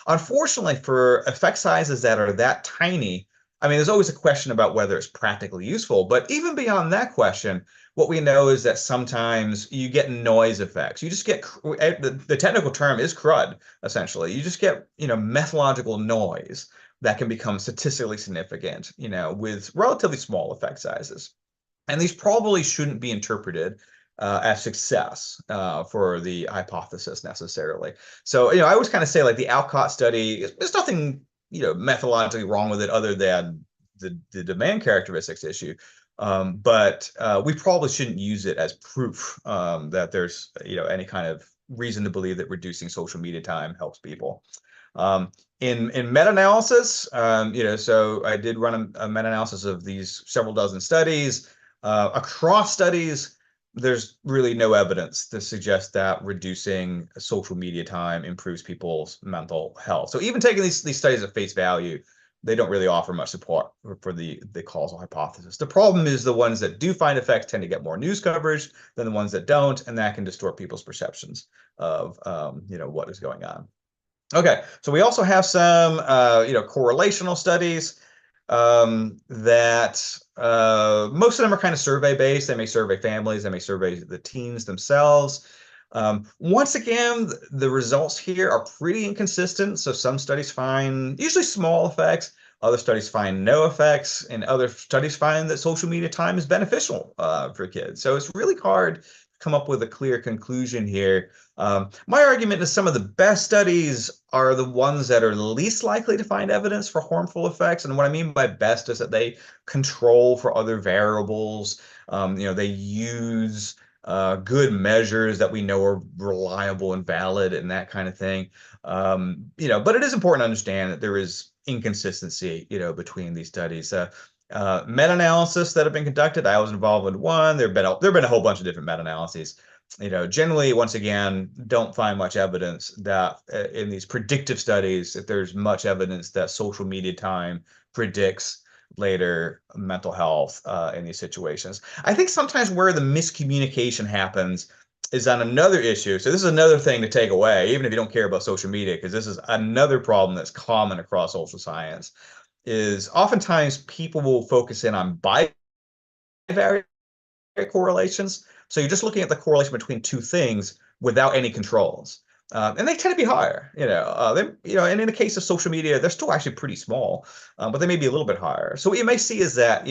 Unfortunately, for effect sizes that are that tiny, I mean, there's always a question about whether it's practically useful. But even beyond that question, what we know is that sometimes you get noise effects. You just get the technical term is crud, essentially. You just get methodological noise that can become statistically significant, with relatively small effect sizes. And these probably shouldn't be interpreted as success for the hypothesis necessarily. So, I always kind of say like the Alcott study, there's nothing, methodologically wrong with it other than the demand characteristics issue. But we probably shouldn't use it as proof that there's, any kind of reason to believe that reducing social media time helps people. In meta-analysis, so I did run a meta-analysis of these several dozen studies. Across studies, there's really no evidence to suggest that reducing social media time improves people's mental health. So even taking these studies at face value, they don't really offer much support for the causal hypothesis. The problem is the ones that do find effects tend to get more news coverage than the ones that don't, and that can distort people's perceptions of what is going on. Okay, so we also have some correlational studies that most of them are kind of survey based. They may survey families, they may survey the teens themselves. Once again, the results here are pretty inconsistent. So some studies find usually small effects, other studies find no effects, and other studies find that social media time is beneficial for kids. So it's really hard to come up with a clear conclusion here. My argument is some of the best studies are the ones that are least likely to find evidence for harmful effects. And what I mean by best is that they control for other variables. They use good measures that we know are reliable and valid and that kind of thing. But it is important to understand that there is inconsistency, between these studies. Meta-analysis that have been conducted, I was involved in one. There've been a whole bunch of different meta-analyses. Generally, once again, don't find much evidence that in these predictive studies, that there's much evidence that social media time predicts later mental health in these situations. I think sometimes where the miscommunication happens is on another issue. So this is another thing to take away, even if you don't care about social media, because this is another problem that's common across social science, is oftentimes people will focus in on bivariate correlations. So you're just looking at the correlation between two things without any controls. And they tend to be higher, and in the case of social media, they're still actually pretty small, but they may be a little bit higher. So what you may see is that,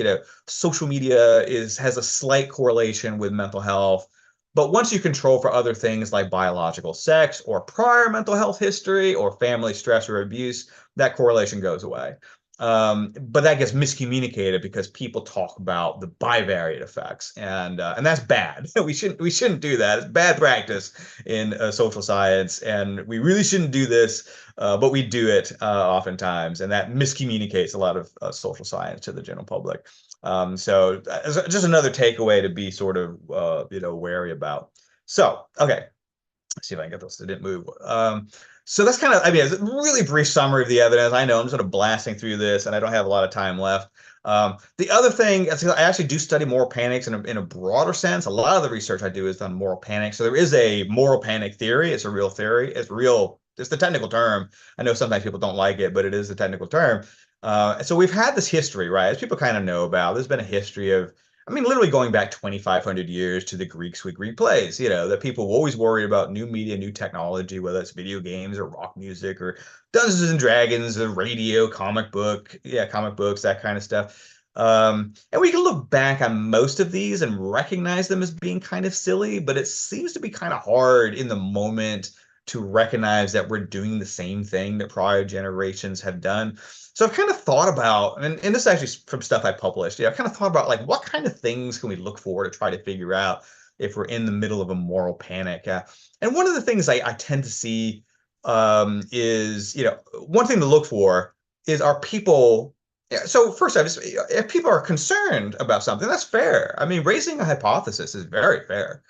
social media has a slight correlation with mental health, but once you control for other things like biological sex or prior mental health history or family stress or abuse, that correlation goes away. But that gets miscommunicated because people talk about the bivariate effects, and that's bad. We shouldn't do that. It's bad practice in social science, and we really shouldn't do this. But we do it oftentimes, and that miscommunicates a lot of social science to the general public. So just another takeaway to be sort of wary about. So okay, let's see if I can get this. It didn't move. So that's kind of, it's a really brief summary of the evidence. I know I'm sort of blasting through this and I don't have a lot of time left. The other thing, I actually do study moral panics in a broader sense. A lot of the research I do is on moral panic. So there is a moral panic theory. It's a real theory. It's the technical term. I know sometimes people don't like it, but it is the technical term. So we've had this history, right? As people kind of know about, there's been a history of, literally going back 2,500 years to the Greeks with Greek plays, that people were always worried about new media, new technology, whether it's video games or rock music or Dungeons and Dragons, the radio, comic books, that kind of stuff. And we can look back on most of these and recognize them as being kind of silly, but it seems to be kind of hard in the moment to recognize that we're doing the same thing that prior generations have done. So I've kind of thought about, and this is actually from stuff I published, I've kind of thought about like, what kind of things can we look for to try to figure out if we're in the middle of a moral panic? And one of the things I tend to see is, one thing to look for is, are people, so first, if people are concerned about something, that's fair. I mean, raising a hypothesis is very fair.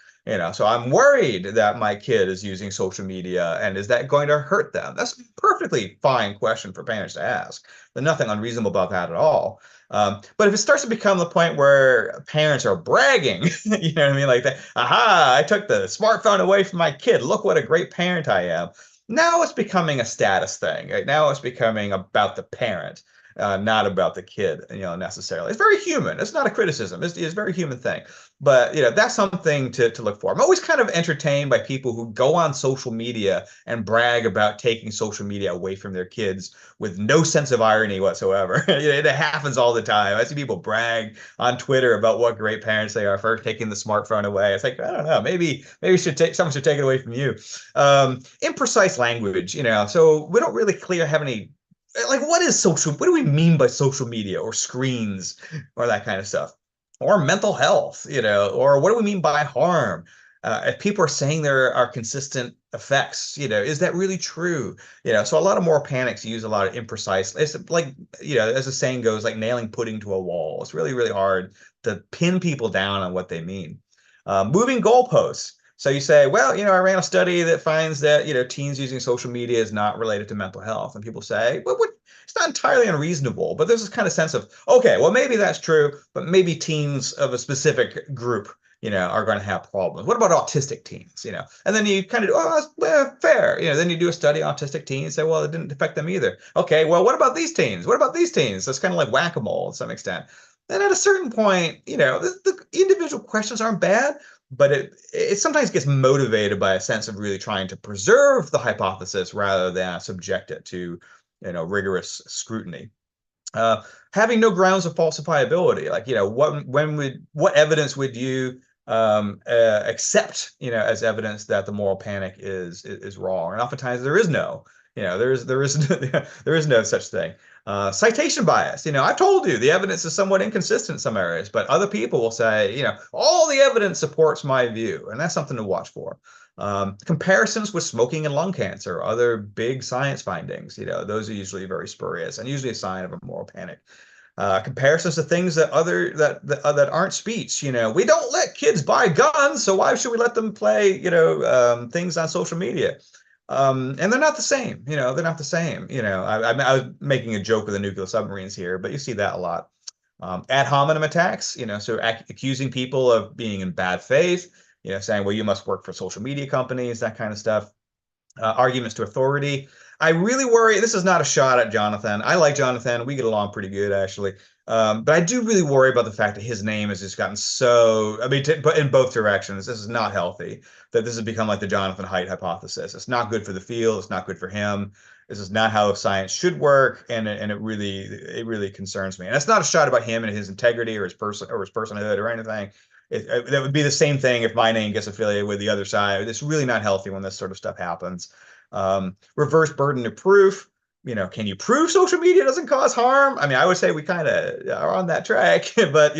So I'm worried that my kid is using social media, and is that going to hurt them? That's a perfectly fine question for parents to ask. There's nothing unreasonable about that at all. But if it starts to become the point where parents are bragging, you know what I mean? Like that, aha, I took the smartphone away from my kid. Look what a great parent I am. Now it's becoming a status thing. Right? Now it's becoming about the parent. Not about the kid, necessarily. It's very human. It's not a criticism. It's a very human thing. But, that's something to look for. I'm always kind of entertained by people who go on social media and brag about taking social media away from their kids with no sense of irony whatsoever. It happens all the time. I see people brag on Twitter about what great parents they are for taking the smartphone away. It's like, I don't know, maybe someone should take it away from you. Imprecise language, so we don't really have any, like, what do we mean by social media or screens or that kind of stuff? Or mental health, or what do we mean by harm? If people are saying there are consistent effects, is that really true? So a lot of moral panics use a lot of imprecise, it's like, as the saying goes, like nailing pudding to a wall. It's really, really hard to pin people down on what they mean. Moving goalposts. So you say, well, I ran a study that finds that, teens using social media is not related to mental health. And people say, well, it's not entirely unreasonable, but there's this kind of sense of, okay, well, maybe that's true, but maybe teens of a specific group, are going to have problems. What about autistic teens, And then you kind of do, well, fair. Then you do a study on autistic teens and say, well, it didn't affect them either. Okay, well, what about these teens? What about these teens? So it's kind of like whack-a-mole to some extent. Then at a certain point, the individual questions aren't bad, but it sometimes gets motivated by a sense of really trying to preserve the hypothesis rather than subject it to, rigorous scrutiny. Having no grounds of falsifiability, like, what evidence would you accept, as evidence that the moral panic is wrong? And oftentimes there is no, there is no such thing. Citation bias. I've told you the evidence is somewhat inconsistent in some areas, but other people will say, all the evidence supports my view, and that's something to watch for. Comparisons with smoking and lung cancer, other big science findings, those are usually very spurious and usually a sign of a moral panic. Comparisons to things that aren't speech. We don't let kids buy guns, so why should we let them play, things on social media? And they're not the same, they're not the same. I was making a joke with the nuclear submarines here, but you see that a lot. Ad hominem attacks, so accusing people of being in bad faith, saying, well, you must work for social media companies, that kind of stuff. Arguments to authority. I really worry, this is not a shot at Jonathan. I like Jonathan. We get along pretty good, actually. But I do really worry about the fact that his name has just gotten so, but in both directions, this is not healthy, that this has become like the Jonathan Haidt hypothesis. It's not good for the field. It's not good for him. This is not how science should work. And it really concerns me. And it's not a shot about him and his integrity or his personhood or anything. That would be the same thing if my name gets affiliated with the other side. It's really not healthy when this sort of stuff happens. Reverse burden of proof. Can you prove social media doesn't cause harm? I would say we kind of are on that track, but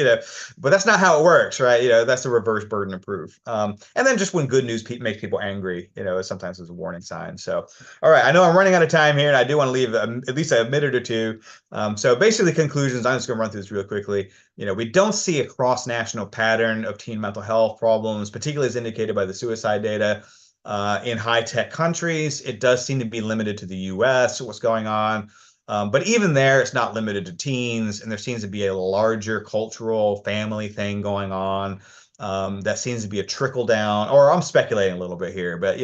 that's not how it works, right? That's the reverse burden of proof. And then just when good news makes people angry, sometimes it's a warning sign. So, all right, I know I'm running out of time here, and I do want to leave at least a minute or two. So basically, conclusions. I'm just going to run through this real quickly. We don't see a cross-national pattern of teen mental health problems, particularly as indicated by the suicide data. In high-tech countries, it does seem to be limited to the US, what's going on. But even there, it's not limited to teens, and there seems to be a larger cultural family thing going on. That seems to be a trickle down, or I'm speculating a little bit here, but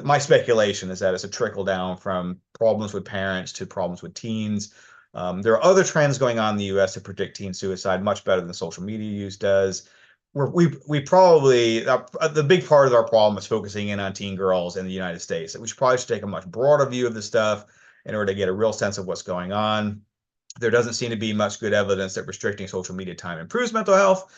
my speculation is that it's a trickle down from problems with parents to problems with teens. There are other trends going on in the US that predict teen suicide much better than social media use does. We probably, the big part of our problem is focusing in on teen girls in the United States. We should probably take a much broader view of this stuff in order to get a real sense of what's going on. There doesn't seem to be much good evidence that restricting social media time improves mental health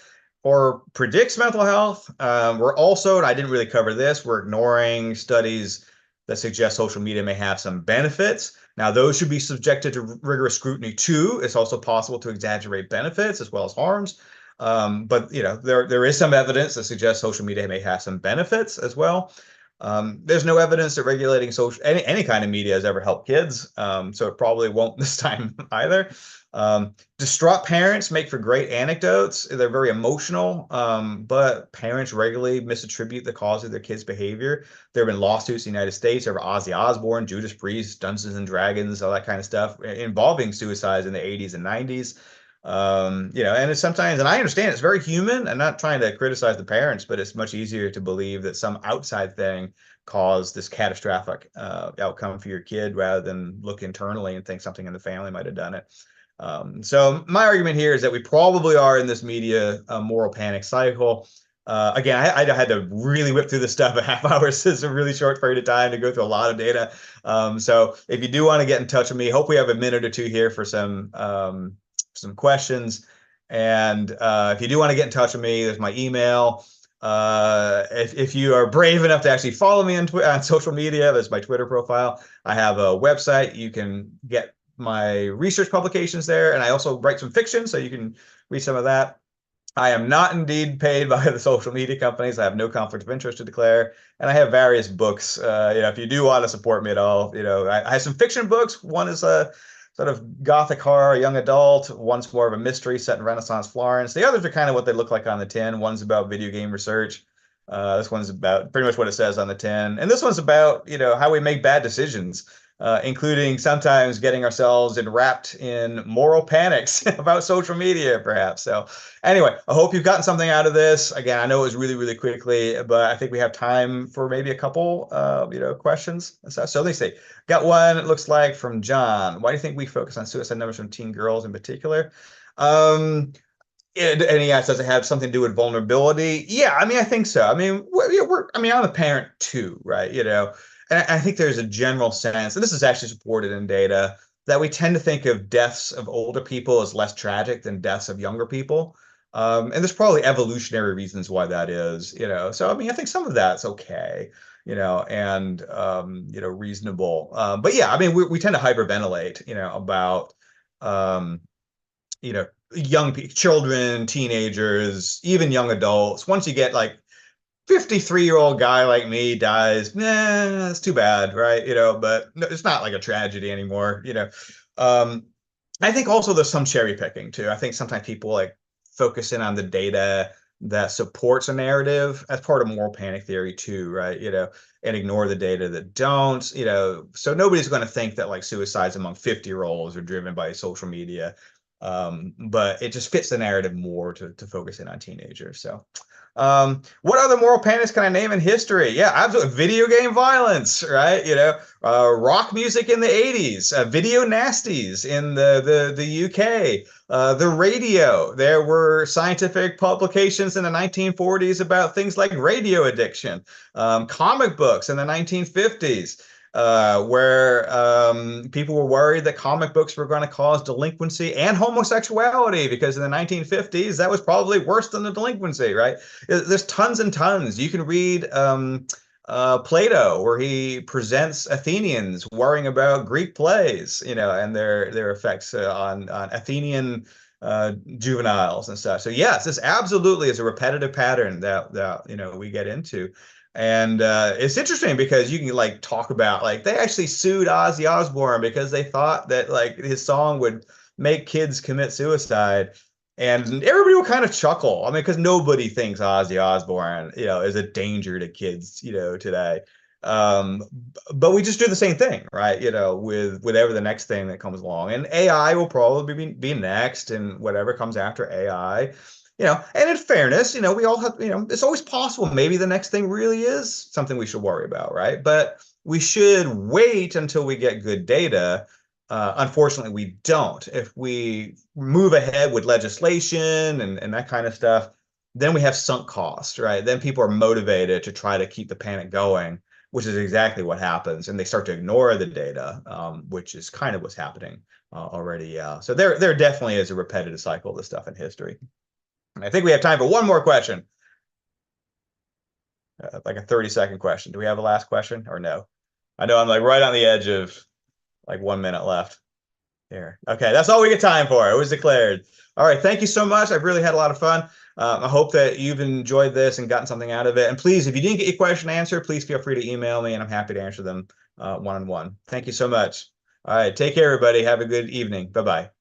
or predicts mental health. We're also, and I didn't really cover this, we're ignoring studies that suggest social media may have some benefits. Now, those should be subjected to rigorous scrutiny too. It's also possible to exaggerate benefits as well as harms. But there is some evidence that suggests social media may have some benefits as well. There's no evidence that regulating any kind of media has ever helped kids, so it probably won't this time either. Distraught parents make for great anecdotes. They're very emotional, but parents regularly misattribute the cause of their kids' behavior. There have been lawsuits in the United States over Ozzy Osbourne, Judas Priest, Dungeons and Dragons, all that kind of stuff involving suicides in the 80s and 90s. And it's sometimes, and I understand it's very human. I'm not trying to criticize the parents, but it's much easier to believe that some outside thing caused this catastrophic outcome for your kid rather than look internally and think something in the family might have done it. So my argument here is that we probably are in this media moral panic cycle. Again, I had to really whip through this stuff. A half hour is a really short period of time to go through a lot of data. So if you do want to get in touch with me, hope we have a minute or two here for some questions. And if you do want to get in touch with me, there's my email. If you are brave enough to actually follow me on social media, there's my Twitter profile. I have a website. You can get my research publications there, and I also write some fiction, so you can read some of that. I am not indeed paid by the social media companies. I have no conflict of interest to declare, and I have various books. If you do want to support me at all, I have some fiction books. One is a sort of gothic horror, young adult. One's more of a mystery set in Renaissance Florence. The others are kind of what they look like on the tin. One's about video game research. This one's about pretty much what it says on the tin. And this one's about, how we make bad decisions, including sometimes getting ourselves enwrapped in moral panics about social media, perhaps. So anyway, I hope you've gotten something out of this. Again, I know it was really, really quickly, but I think we have time for maybe a couple, questions. So let me see. Got one, it looks like, from John. Why do you think we focus on suicide numbers from teen girls in particular? And he asks, does it have something to do with vulnerability? Yeah, I think so. I'm a parent too, right? And I think there's a general sense, and this is actually supported in data, that we tend to think of deaths of older people as less tragic than deaths of younger people. And there's probably evolutionary reasons why that is, So, I think some of that's okay, and, reasonable. But yeah, we tend to hyperventilate, about, young people, children, teenagers, even young adults. Once you get like 53-year-old guy like me dies, it's too bad, right? But it's not like a tragedy anymore. I think also there's some cherry picking too. I think sometimes people like focus in on the data that supports a narrative as part of moral panic theory too, right? And ignore the data that don't, so nobody's going to think that like suicides among 50-year-olds are driven by social media. But it just fits the narrative more to focus in on teenagers. So what other moral panics can I name in history? Yeah, absolutely. Video game violence, right? Rock music in the 80s, video nasties in the UK, the radio. There were scientific publications in the 1940s about things like radio addiction, comic books in the 1950s. Where people were worried that comic books were going to cause delinquency and homosexuality, because in the 1950s, that was probably worse than the delinquency, right? There's tons and tons. You can read Plato, where he presents Athenians worrying about Greek plays, and their effects on Athenian juveniles and stuff. So yes, this absolutely is a repetitive pattern that we get into. And it's interesting because you can like talk about like they actually sued Ozzy Osbourne because they thought that like his song would make kids commit suicide, and everybody will kind of chuckle. Because nobody thinks Ozzy Osbourne, is a danger to kids, today. But we just do the same thing, right? With whatever the next thing that comes along, and AI will probably be next, and whatever comes after AI. And in fairness, we all have, it's always possible. Maybe the next thing really is something we should worry about, right? But we should wait until we get good data. Unfortunately, we don't. If we move ahead with legislation and that kind of stuff, then we have sunk cost, right? Then people are motivated to try to keep the panic going, which is exactly what happens. And they start to ignore the data, which is kind of what's happening already. Yeah. So there definitely is a repetitive cycle of this stuff in history. And I think we have time for one more question. Like a 30-second question. Do we have a last question or no? I know I'm like right on the edge of like 1 minute left here. Okay, that's all we get time for. It was declared. All right, thank you so much. I've really had a lot of fun. I hope that you've enjoyed this and gotten something out of it. And please, if you didn't get your question answered, please feel free to email me, and I'm happy to answer them one-on-one. Thank you so much. All right, take care, everybody. Have a good evening. Bye-bye.